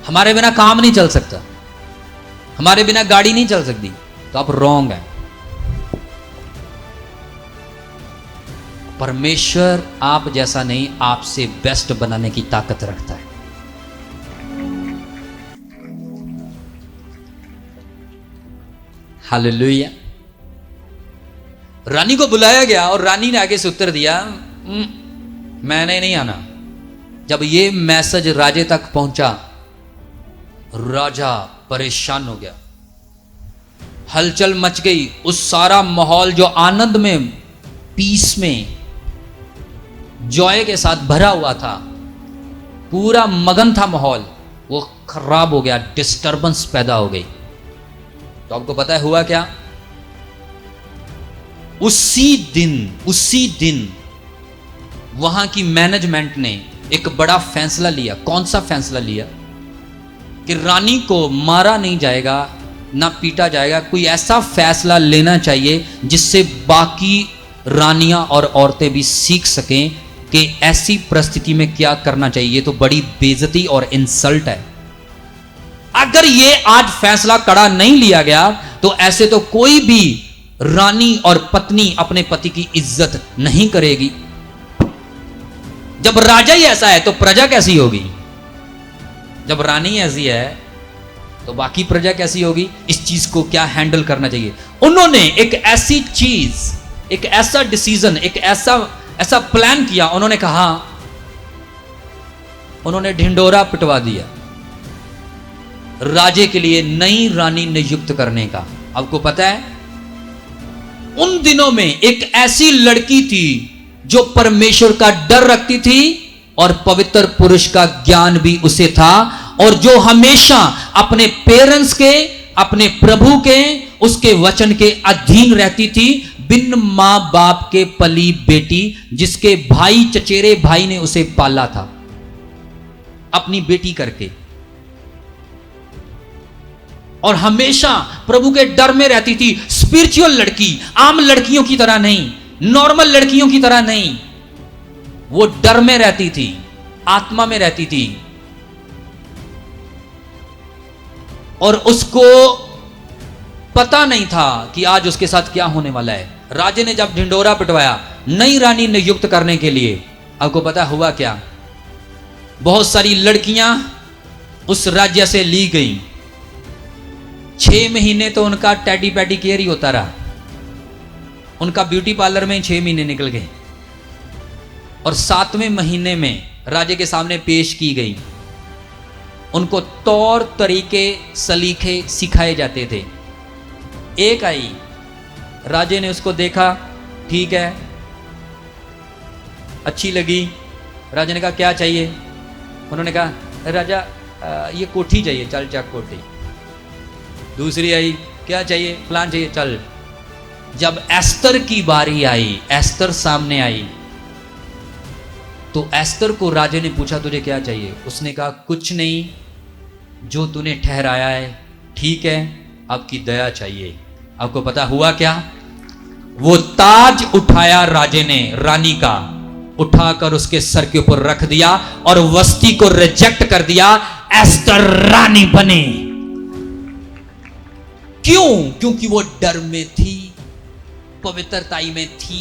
हमारे बिना काम नहीं चल सकता, हमारे बिना गाड़ी नहीं चल सकती, तो आप रॉन्ग है। परमेश्वर आप जैसा नहीं, आपसे बेस्ट बनाने की ताकत रखता है। हालेलुया। रानी को बुलाया गया और रानी ने आगे से उत्तर दिया, मैंने नहीं आना। जब ये मैसेज राजे तक पहुंचा, राजा परेशान हो गया, हलचल मच गई। उस सारा माहौल जो आनंद में, पीस में, जॉय के साथ भरा हुआ था, पूरा मगन था माहौल, वो खराब हो गया, डिस्टरबेंस पैदा हो गई। तो आपको पता है हुआ क्या? उसी दिन वहां की मैनेजमेंट ने एक बड़ा फैसला लिया। कौन सा फैसला लिया? कि रानी को मारा नहीं जाएगा, ना पीटा जाएगा। कोई ऐसा फैसला लेना चाहिए जिससे बाकी रानियां और औरतें भी सीख सकें कि ऐसी परिस्थिति में क्या करना चाहिए। ये तो बड़ी बेइज्जती और इंसल्ट है। अगर ये आज फैसला कड़ा नहीं लिया गया तो ऐसे तो कोई भी रानी और पत्नी अपने पति की इज्जत नहीं करेगी। जब राजा ही ऐसा है तो प्रजा कैसी होगी? जब रानी ऐसी है तो बाकी प्रजा कैसी होगी? इस चीज को क्या हैंडल करना चाहिए। उन्होंने एक ऐसी चीज, एक ऐसा डिसीजन, एक ऐसा प्लान किया। उन्होंने कहा, उन्होंने ढिंडोरा पिटवा दिया राजे के लिए नई रानी नियुक्त करने का। आपको पता है उन दिनों में एक ऐसी लड़की थी जो परमेश्वर का डर रखती थी और पवित्र पुरुष का ज्ञान भी उसे था, और जो हमेशा अपने पेरेंट्स के, अपने प्रभु के, उसके वचन के अधीन रहती थी, बिन मां बाप के पली बेटी, जिसके भाई चचेरे भाई ने उसे पाला था अपनी बेटी करके, और हमेशा प्रभु के डर में रहती थी। स्पिरिचुअल लड़की, आम लड़कियों की तरह नहीं, नॉर्मल लड़कियों की तरह नहीं, वो डर में रहती थी, आत्मा में रहती थी। और उसको पता नहीं था कि आज उसके साथ क्या होने वाला है। राजे ने जब ढिंडोरा पिटवाया नई रानी नियुक्त करने के लिए, आपको पता हुआ क्या? बहुत सारी लड़कियां उस राज्य से ली गई। 6 महीने तो उनका टैडी पैडी केयर ही होता रहा, उनका ब्यूटी पार्लर में 6 महीने निकल गए, और 7वें महीने में राजे के सामने पेश की गई। उनको तौर तरीके सलीखे सिखाए जाते थे। एक आई, राजे ने उसको देखा, ठीक है, अच्छी लगी। राजा ने कहा क्या चाहिए? उन्होंने कहा राजा ये कोठी चाहिए, चल चक कोठी। दूसरी आई, क्या चाहिए? फलान चाहिए, चल। जब एस्तर की बारी आई, एस्तर सामने आई, तो एस्तर को राजे ने पूछा तुझे क्या चाहिए? उसने कहा कुछ नहीं, जो तूने ठहराया है ठीक है, आपकी दया चाहिए। आपको पता हुआ क्या? वो ताज उठाया राजे ने, रानी का उठाकर उसके सर के ऊपर रख दिया और वस्ती को रिजेक्ट कर दिया। एस्तर रानी बनी। क्यों? क्योंकि वो डर में थी, पवित्रताई में थी,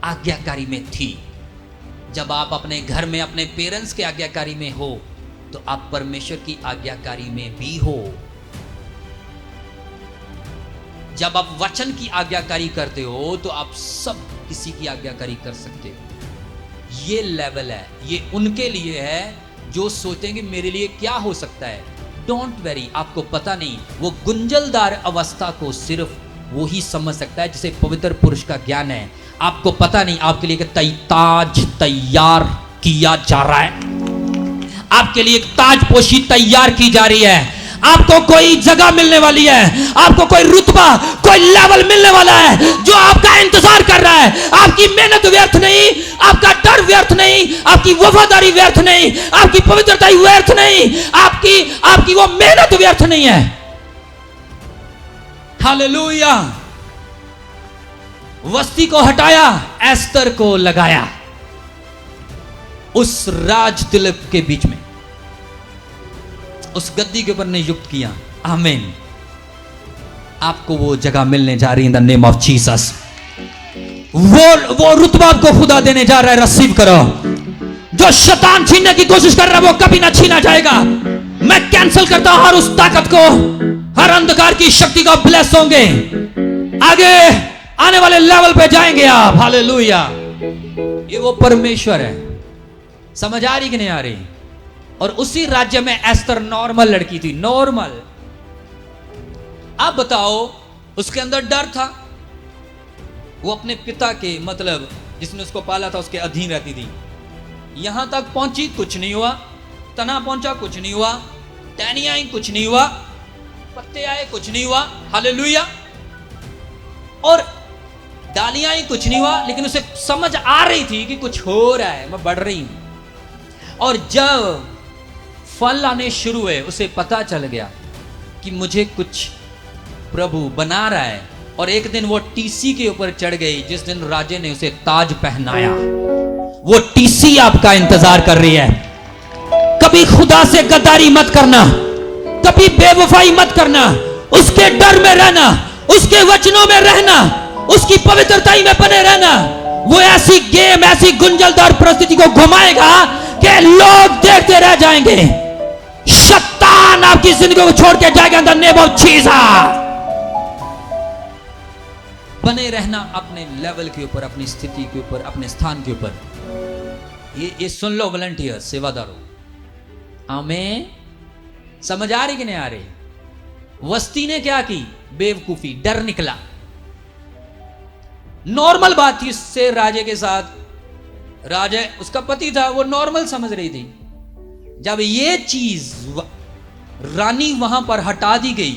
आज्ञाकारी में थी। जब आप अपने घर में अपने पेरेंट्स के आज्ञाकारी में हो, तो आप परमेश्वर की आज्ञाकारी में भी हो। जब आप वचन की आज्ञाकारी करते हो, तो आप सब किसी की आज्ञाकारी कर सकते हो। ये लेवल है, ये उनके लिए है जो सोचेंगे मेरे लिए क्या हो सकता है। डोंट वेरी, आपको पता नहीं, वो गुंजलदार अवस्था को सिर्फ वो ही समझ सकता है जिसे पवित्र पुरुष का ज्ञान है। आपको पता नहीं, आपके लिए ताज तैयार किया जा रहा है, आपके लिए एक ताजपोशी तैयार की जा रही है। आपको कोई जगह मिलने वाली है, आपको कोई रुतबा, कोई लेवल मिलने वाला है जो आपका इंतजार कर रहा है। आपकी मेहनत व्यर्थ नहीं, आपका डर व्यर्थ नहीं, आपकी वफादारी व्यर्थ नहीं, आपकी पवित्रता व्यर्थ नहीं, आपकी वो मेहनत व्यर्थ नहीं है। हालेलुया। वस्ती को हटाया, एस्तर को लगाया उस राज तिलक के बीच में, उस गद्दी के ऊपर नियुक्त किया। आमीन। आपको वो जगह मिलने जा रही है इन द नेम ऑफ जीसस। वो रुतबा आपको खुदा देने जा रहा है, रिसीव करो। जो शैतान छीनने की कोशिश कर रहा है, वो कभी ना छीना जाएगा। मैं कैंसिल करता हूं हर उस ताकत को, हर अंधकार की शक्ति का ब्लेस होंगे, आगे आने वाले लेवल पे जाएंगे आप। हालेलुया। ये वो परमेश्वर है। समझ आ रही कि नहीं आ रही? और उसी राज्य में एस्तर नॉर्मल लड़की थी, नॉर्मल। अब बताओ, उसके अंदर डर था। वो अपने पिता के, मतलब जिसने उसको पाला था, उसके अधीन रहती थी। यहां तक पहुंची, कुछ नहीं हुआ। तना पहुंचा, कुछ नहीं हुआ। टहनियां आई, कुछ नहीं हुआ। पत्ते आए, कुछ नहीं हुआ। हालेलुया। और डालियां आई, कुछ नहीं हुआ। लेकिन उसे समझ आ रही थी कि कुछ हो रहा है, मैं बढ़ रही हूं। और जब फल आने शुरू हुए, उसे पता चल गया कि मुझे कुछ प्रभु बना रहा है। और एक दिन वो टीसी के ऊपर चढ़ गई, जिस दिन राजे ने उसे ताज पहनाया। वो टीसी आपका इंतजार कर रही है। कभी खुदा से गद्दारी मत करना, कभी बेवफाई मत करना, उसके डर में रहना, उसके वचनों में रहना, उसकी पवित्रताई में बने रहना। वो ऐसी गेम, ऐसी गुंजलदार परिस्थिति को घुमाएगा कि लोग देखते रह जाएंगे। शैतान आपकी जिंदगी को छोड़ के जाएगा इन द नेम ऑफ जीसस। बने रहना अपने लेवल के ऊपर, अपनी स्थिति के ऊपर, अपने स्थान के ऊपर। ये सुन लो वॉलंटियर, सेवादारों। आमीन। समझ आ रही कि नहीं आ रही? वस्ती ने क्या की? बेवकूफी, डर निकला। नॉर्मल बात थी उससे राजे के साथ। राजा उसका पति था, वो नॉर्मल समझ रही थी। जब ये चीज रानी वहां पर हटा दी गई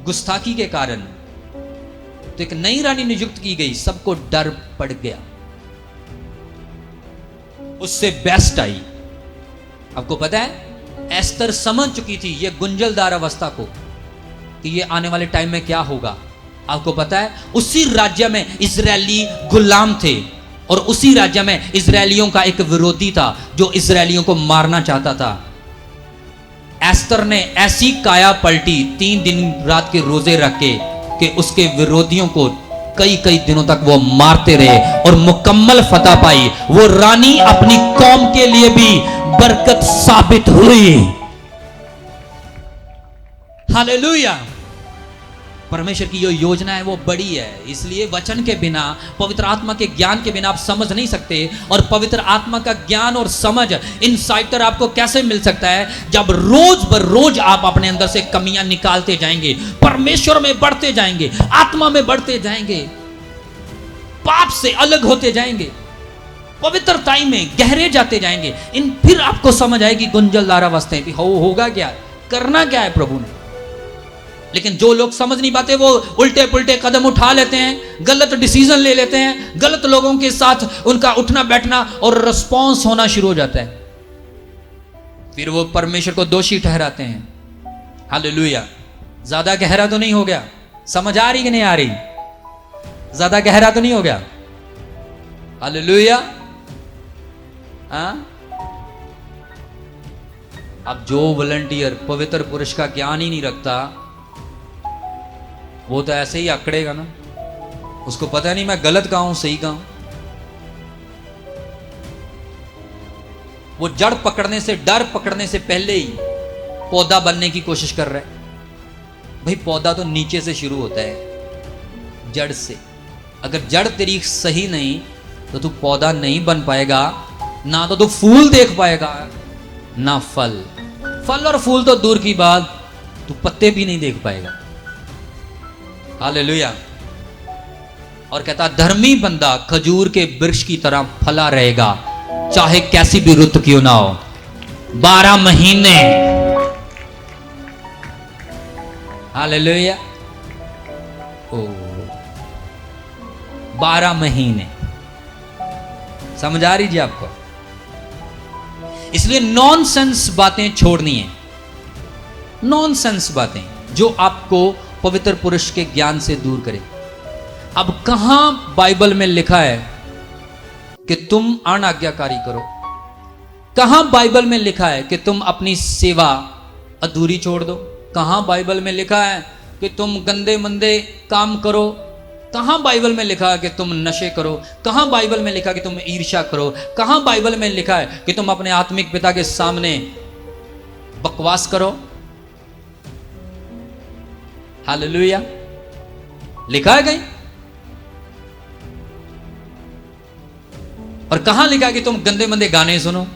गुस्ताखी के कारण, तो एक नई रानी नियुक्त की गई, सबको डर पड़ गया, उससे बेस्ट आई। आपको पता है एस्तर समझ चुकी थी ये गुंजलदार अवस्था को कि ये आने वाले टाइम में क्या होगा। आपको पता है उसी राज्य में इजरायली गुलाम थे और उसी राज्य में इजरायलियों का एक विरोधी था जो इजरायलियों को मारना चाहता था। एस्तर ने ऐसी काया पलटी 3 दिन रात के रोजे रख के कि उसके विरोधियों को कई कई दिनों तक वो मारते रहे और मुकम्मल फतह पाई। वो रानी अपनी कौम के लिए भी बरकत साबित हुई। हालेलुया। परमेश्वर की जो योजना है वो बड़ी है, इसलिए वचन के बिना, पवित्र आत्मा के ज्ञान के बिना आप समझ नहीं सकते। और पवित्र आत्मा का ज्ञान और समझ, इनसाइटर आपको कैसे मिल सकता है? जब रोज बर रोज आप अपने अंदर से कमियां निकालते जाएंगे, परमेश्वर में बढ़ते जाएंगे, आत्मा में बढ़ते जाएंगे, पाप से अलग होते जाएंगे, पवित्रताई में गहरे जाते जाएंगे। फिर आपको समझ आएगी गुंजलदार अवस्थाएं भी होगा क्या, करना क्या है प्रभु ने। लेकिन जो लोग समझ नहीं पाते वो उल्टे पुल्टे कदम उठा लेते हैं, गलत डिसीजन ले लेते हैं, गलत लोगों के साथ उनका उठना बैठना और रिस्पॉन्स होना शुरू हो जाता है। फिर वो परमेश्वर को दोषी ठहराते हैं। हालेलुया। ज्यादा गहरा तो नहीं हो गया? समझ आ रही कि नहीं आ रही? ज्यादा गहरा तो नहीं हो गया? हालेलुया। अब जो वॉलंटियर पवित्र पुरुष का ज्ञान ही नहीं रखता वो तो ऐसे ही अकड़ेगा ना, उसको पता नहीं मैं गलत कहा हूं सही कहा हूं। वो जड़ पकड़ने से, डर पकड़ने से पहले ही पौधा बनने की कोशिश कर रहा है। भाई पौधा तो नीचे से शुरू होता है, जड़ से। अगर जड़ तेरी सही नहीं तो तू पौधा नहीं बन पाएगा, ना तो तू फूल देख पाएगा ना फल। फल और फूल तो दूर की बात, तू पत्ते भी नहीं देख पाएगा। हालेलुया। और कहता धर्मी बंदा खजूर के वृक्ष की तरह फला रहेगा, चाहे कैसी भी रुत क्यों ना हो। 12 महीने। हालेलुया। ओ 12 महीने। समझ आ रही जी आपको? इसलिए नॉनसेंस बातें छोड़नी है, नॉनसेंस बातें जो आपको पवित्र पुरुष के ज्ञान से दूर करे। अब कहां बाइबल में लिखा है कि तुम अनाज्ञाकारी करो? कहां बाइबल में लिखा है कि तुम अपनी सेवा अधूरी छोड़ दो? कहां बाइबल में लिखा है कि तुम गंदे मंदे काम करो? कहां बाइबल में लिखा है कि तुम नशे करो? कहां बाइबल में लिखा है कि तुम ईर्ष्या करो? कहां बाइबल में लिखा है कि तुम अपने आत्मिक पिता के सामने बकवास करो? हालेलुया। लिखा है कहीं? और कहां लिखा है कि तुम गंदे मंदे गाने सुनो,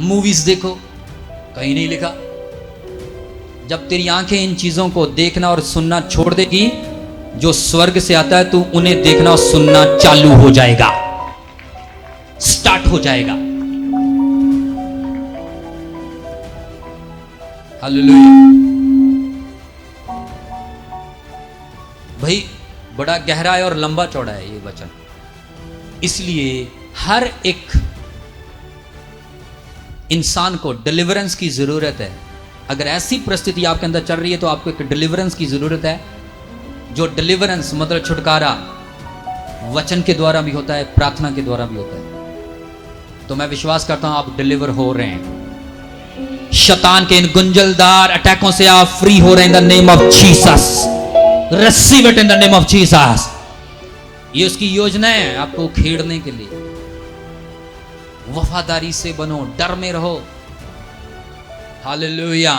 मूवीज देखो? कहीं नहीं लिखा। जब तेरी आंखें इन चीजों को देखना और सुनना छोड़ देगी, जो स्वर्ग से आता है तू उन्हें देखना और सुनना चालू हो जाएगा, स्टार्ट हो जाएगा। हालेलुया। भाई बड़ा गहरा है और लंबा चौड़ा है ये वचन, इसलिए हर एक इंसान को डिलीवरेंस की जरूरत है। अगर ऐसी परिस्थिति आपके अंदर चल रही है तो आपको एक डिलीवरेंस की जरूरत है। जो डिलीवरेंस मतलब छुटकारा वचन के द्वारा भी होता है, प्रार्थना के द्वारा भी होता है। तो मैं विश्वास करता हूं आप डिलीवर हो रहे हैं। शैतान के इन गुंजलदार अटैकों से आप फ्री हो रहे हैं इन the name of Jesus. Receive it in the name of Jesus. ये उसकी योजना है आपको खेड़ने के लिए। वफादारी से बनो, डर में रहो। हालेलुया।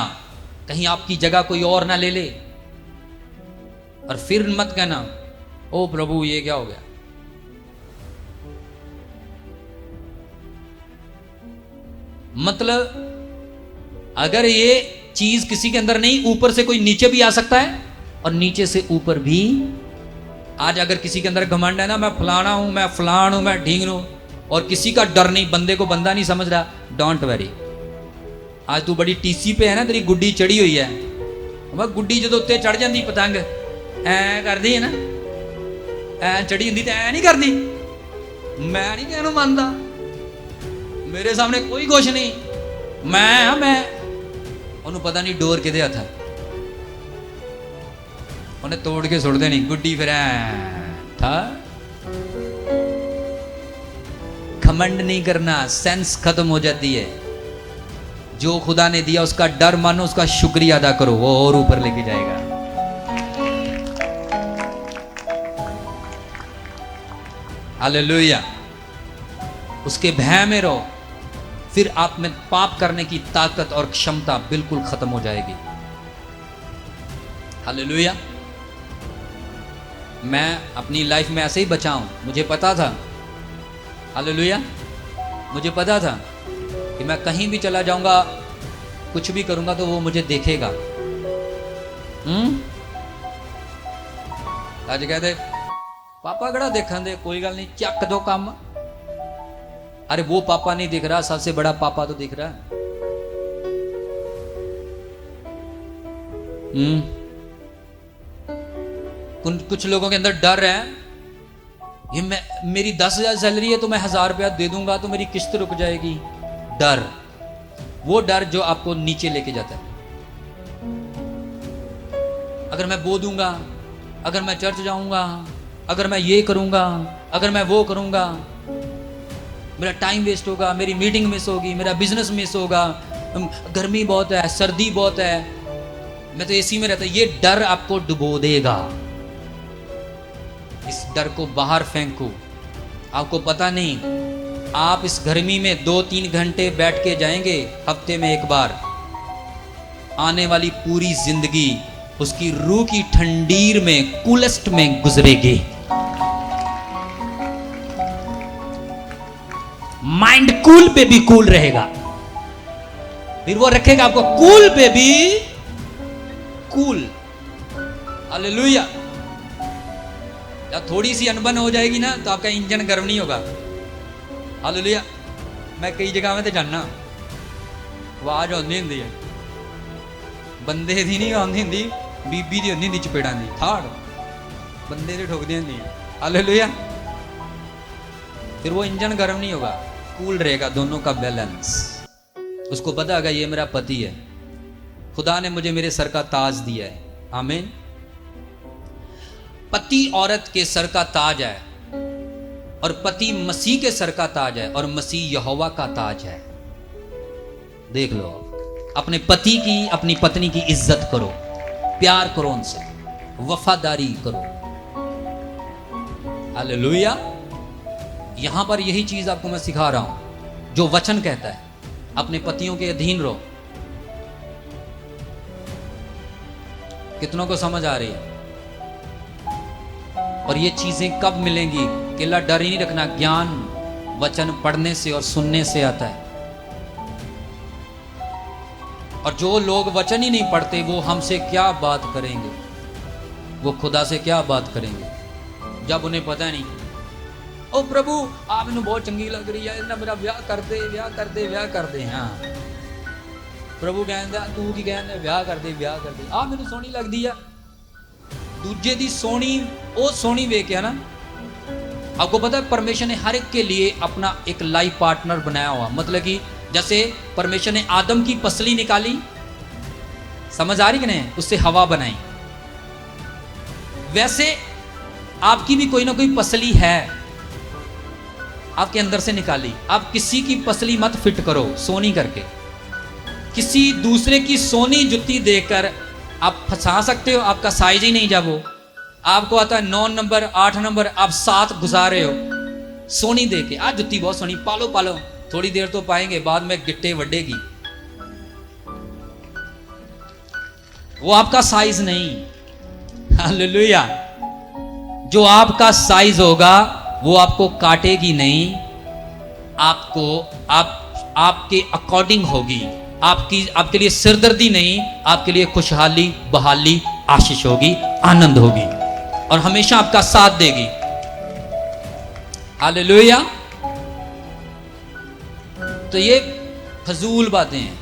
कहीं आपकी जगह कोई और ना ले ले और फिर मत कहना ओ प्रभु ये क्या हो गया। मतलब अगर ये चीज किसी के अंदर नहीं, ऊपर से कोई नीचे भी आ सकता है और नीचे से ऊपर भी। आज अगर किसी के अंदर घमंड है ना, मैं फलाना हूं, मैं फलान हूं, मैं ढींग हूं, और किसी का डर नहीं, बंदे को बंदा नहीं समझ रहा, डोंट वरी। आज तू बड़ी टीसी पे है ना, तेरी गुड्डी चढ़ी हुई है, मैं गुड्डी जो उत्ते चढ़ जाती पतंग ऐ करती है ना, ऐ चढ़ी होंगी तो ऐ नहीं करती, मैं नहीं कहना मानता, मेरे सामने कोई कुछ नहीं, मैं उन्होंने पता नहीं डोर किदे हथ है, उन्हें तोड़ के सुट देनी गुड्डी, फिर था। घमंड नहीं करना, सेंस खत्म हो जाती है। जो खुदा ने दिया उसका डर मानो, उसका शुक्रिया अदा करो, वो और ऊपर लेके जाएगा। हालेलुया। उसके भय में रहो, फिर आप में पाप करने की ताकत और क्षमता बिल्कुल खत्म हो जाएगी। हालेलुया। मैं अपनी लाइफ में ऐसे ही बचा हूं, मुझे पता था, हालेलुया, मुझे पता था कि मैं कहीं भी चला जाऊंगा, कुछ भी करूंगा तो वो मुझे देखेगा। आज कहते पापा कड़ा देखा दे, कोई गल नहीं, चक दो काम। अरे वो पापा नहीं दिख रहा, सबसे बड़ा पापा तो दिख रहा है। कुछ लोगों के अंदर डर है, ये मेरी 10,000 सैलरी है तो मैं 1,000 रुपया दे दूंगा तो मेरी किस्त रुक जाएगी। डर, वो डर जो आपको नीचे लेके जाता है। अगर मैं वो दूंगा, अगर मैं चर्च जाऊंगा, अगर मैं ये करूंगा, अगर मैं वो करूंगा, मेरा टाइम वेस्ट होगा, मेरी मीटिंग मिस होगी, मेरा बिजनेस मिस होगा, गर्मी बहुत है, सर्दी बहुत है, मैं तो एसी में रहता। ये डर आपको डुबो देगा। इस डर को बाहर फेंको। आपको पता नहीं, आप इस गर्मी में 2-3 घंटे बैठ के जाएंगे हफ्ते में एक बार, आने वाली पूरी जिंदगी उसकी रूह की ठंडीर में, कूलेस्ट में गुजरेगी। माइंड कूल पे भी कूल रहेगा, फिर वो रखेगा आपको कूल पे भी कूल। हालेलुया। या थोड़ी सी अनबन हो जाएगी ना तो आपका इंजन गर्म नहीं होगा। हालेलुया। मैं कई जगह में तो जाना, आवाज आती होंगी है, बंदे की नहीं आती होंगी, बीबी की होती होंगी चपेड़ा की, थाड़ बंदे से ठोकती होंगी। हालेलुया। फिर वो इंजन गर्म नहीं होगा, कूल रहेगा, दोनों का बैलेंस। उसको पता होगा ये मेरा पति है, खुदा ने मुझे मेरे सर का ताज दिया है। आमीन। पति औरत के सर का ताज है, और पति मसीह के सर का ताज है, और मसीह यहोवा का ताज है। देख लो, अपने पति की, अपनी पत्नी की इज्जत करो, प्यार करो उनसे, वफादारी करो। हालेलुया। यहां पर यही चीज आपको मैं सिखा रहा हूं जो वचन कहता है, अपने पतियों के अधीन रहो। कितनों को समझ आ रही है? और ये चीजें कब मिलेंगी? केवल डर ही नहीं रखना, ज्ञान वचन पढ़ने से और सुनने से आता है। और जो लोग वचन ही नहीं पढ़ते वो हमसे क्या बात करेंगे, वो खुदा से क्या बात करेंगे जब उन्हें पता नहीं। ओ प्रभु आप इन्हें बहुत चंगी लग रही है, इन्हें मेरा ब्याह कर दे, ब्याह कर दे, ब्याह कर दे। हाँ प्रभु कहता तू की कहना ब्याह कर दे, ब्याह कर दे, आ मैनू सोहनी लगती है। दूजे दी सोहनी वो सोहनी वेख के, है ना। आपको पता है परमेश्वर ने हर एक के लिए अपना एक लाइफ पार्टनर बनाया हुआ। मतलब कि जैसे परमेश्वर ने आदम की पसली निकाली, समझ आ रही कि नहीं, उससे हवा बनाई, वैसे आपकी भी कोई ना कोई पसली है, आपके अंदर से निकाली। आप किसी की पसली मत फिट करो सोनी करके। किसी दूसरे की सोनी जुत्ती देकर आप फंसा सकते हो, आपका साइज ही नहीं जब वो आपको आता है 9 नंबर 8 नंबर, आप 7 घुसा रहे हो सोनी दे के। आज जुत्ती बहुत सोनी, पालो पालो, थोड़ी देर तो पाएंगे, बाद में गिट्टे वड्डेगी। वो आपका साइज नहीं। हालेलुया। जो आपका साइज होगा वो आपको काटेगी नहीं, आपको आपके अकॉर्डिंग होगी। आपके लिए सिरदर्दी नहीं, आपके लिए खुशहाली, बहाली, आशीष होगी, आनंद होगी, और हमेशा आपका साथ देगी। हालेलुया। तो ये फजूल बातें हैं,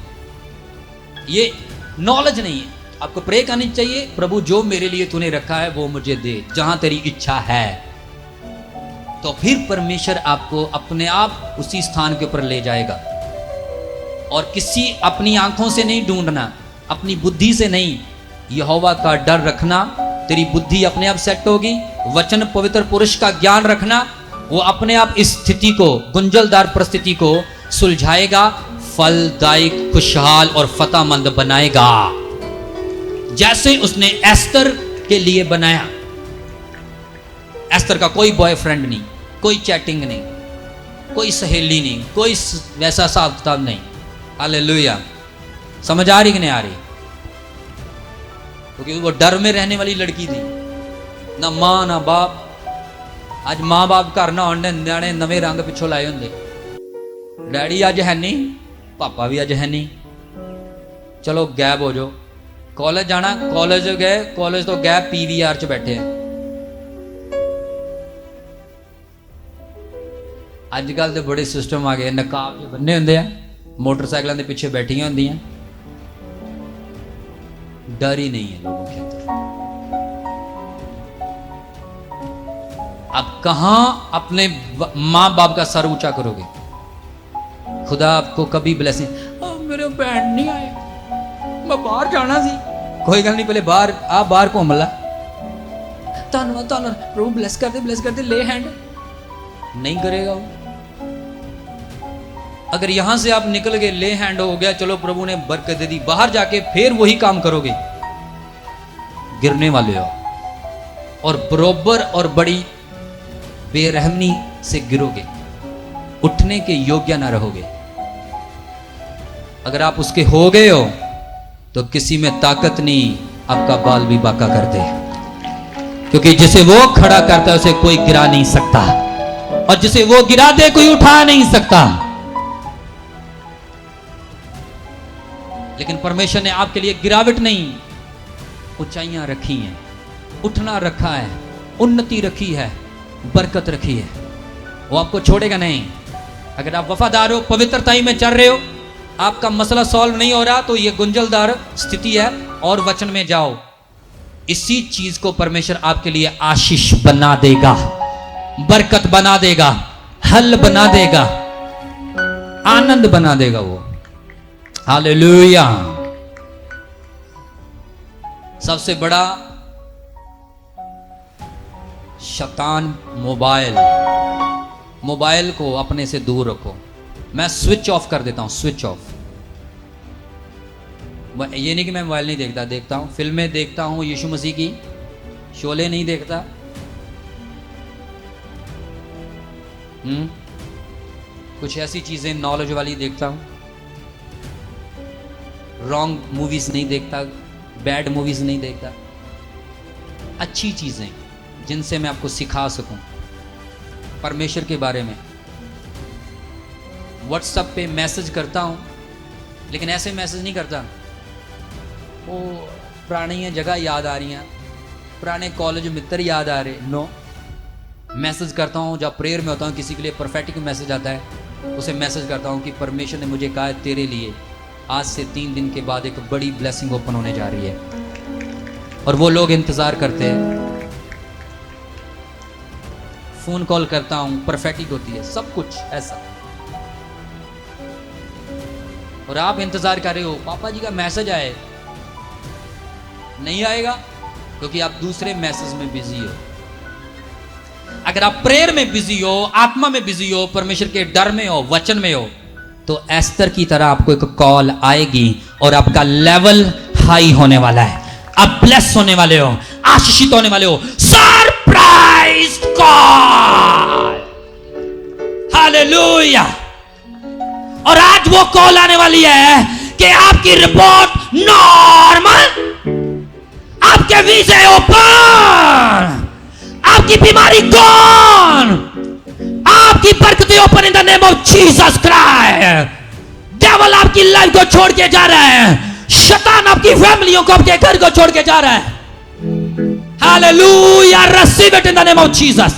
ये नॉलेज नहीं है। आपको प्रे करनी चाहिए, प्रभु जो मेरे लिए तूने रखा है वो मुझे दे, जहां तेरी इच्छा है। तो फिर परमेश्वर आपको अपने आप उसी स्थान के ऊपर ले जाएगा। और किसी अपनी आंखों से नहीं ढूंढना, अपनी बुद्धि से नहीं, यहोवा का डर रखना, तेरी बुद्धि अपने आप सेट होगी। वचन पवित्र पुरुष का ज्ञान रखना, वो अपने आप इस स्थिति को, गुंजलदार परिस्थिति को सुलझाएगा, फलदायक, खुशहाल और फतेहमंद बनाएगा, जैसे उसने एस्तर के लिए बनाया। एस्तर का कोई बॉयफ्रेंड नहीं, कोई चैटिंग नहीं, कोई सहेली नहीं, कोई वैसा हिसाब किताब नहीं। हालेलुया। समझ आ रही कि नहीं आ रही? क्योंकि वो डर में रहने वाली लड़की थी, ना मां ना बाप। आज मां बाप घर ना होने, न्याणे नवे रंग पिछों लाए होंगे। डैडी अज है नहीं, पापा भी अज है नहीं, चलो गैब हो जाओ। कॉलेज जाना, कॉलेज गए, कॉलेज तो गए पीवीआर च बैठे हैं। अजकल तो बड़े सिस्टम आ गए, नकाब जो बन्ने होंगे हैं, मोटरसाइकिलों के पीछे बैठिया होंदियां। डर ही नहीं है लोगों के अंदर। आप कहां अपने मां बाप का सर ऊंचा करोगे? खुदा आपको कभी ब्लेसिंग, मेरे बहन नहीं आए, मैं बाहर जाना सी। कोई गल नहीं, पहले बाहर आ, बाहर घूम ला। धन्यवाद धन्यवाद प्रभु, ब्लेस कर दे, ले हैंड। नहीं करेगा वो। अगर यहां से आप निकल गए, ले हैंड हो गया, चलो प्रभु ने बरकत दे दी, बाहर जाके फिर वही काम करोगे, गिरने वाले हो और बरोबर और बड़ी बेरहमी से गिरोगे, उठने के योग्य ना रहोगे। अगर आप उसके हो गए हो तो किसी में ताकत नहीं आपका बाल भी बाका कर दे, क्योंकि जिसे वो खड़ा करता है उसे कोई गिरा नहीं सकता, और जिसे वो गिरा दे कोई उठा नहीं सकता। लेकिन परमेश्वर ने आपके लिए गिरावट नहीं, ऊंचाइयां रखी हैं, उठना रखा है, उन्नति रखी है, बरकत रखी है। वो आपको छोड़ेगा नहीं। अगर आप वफादार हो, पवित्रताई में चल रहे हो, आपका मसला सॉल्व नहीं हो रहा, तो ये गुंजलदार स्थिति है, और वचन में जाओ। इसी चीज को परमेश्वर आपके लिए आशीष बना देगा, बरकत बना देगा, हल बना देगा, आनंद बना देगा वो। हालेलुया। सबसे बड़ा शैतान मोबाइल को अपने से दूर रखो। मैं स्विच ऑफ कर देता हूं, स्विच ऑफ। ये नहीं कि मैं मोबाइल नहीं देखता, देखता हूं, फिल्में देखता हूं, यीशु मसीह की, शोले नहीं देखता, कुछ ऐसी चीजें नॉलेज वाली देखता हूं, रॉन्ग मूवीज नहीं देखता, बैड मूवीज नहीं देखता, अच्छी चीजें जिनसे मैं आपको सिखा सकूं परमेश्वर के बारे में। व्हाट्सएप पे मैसेज करता हूं, लेकिन ऐसे मैसेज नहीं करता वो पुरानी जगह याद आ रही हैं, पुराने कॉलेज मित्र याद आ रहे, नो। मैसेज करता हूं जब प्रेयर में होता हूं, किसी के लिए परफेक्ट मैसेज आता है, उसे मैसेज करता हूं कि परमेश्वर ने मुझे कहा है तेरे लिए आज से 3 दिन के बाद एक बड़ी ब्लेसिंग ओपन होने जा रही है, और वो लोग इंतजार करते हैं। फोन कॉल करता हूं, परफेक्ट होती है, सब कुछ ऐसा, और आप इंतजार कर रहे हो पापा जी का मैसेज आए, नहीं आएगा क्योंकि आप दूसरे मैसेज में बिजी हो। अगर आप प्रेयर में बिजी हो, आत्मा में बिजी हो, परमेश्वर के डर में हो, वचन में हो, तो एस्तर की तरह आपको एक कॉल आएगी और आपका लेवल हाई होने वाला है। आप ब्लेस होने वाले हो, आशीषित होने वाले हो। Surprise call, hallelujah. और आज वो कॉल आने वाली है कि आपकी रिपोर्ट नॉर्मल, आपके वीजे ओपन, आपकी बीमारी गॉन, आपकी बरकतें open in the name of Jesus Christ. Devil आपकी लाइफ को छोड़ के जा रहा है, शैतान आपकी फैमिलियों को, आपके घर को छोड़ के जा रहा है। Hallelujah, receive it in the name of Jesus.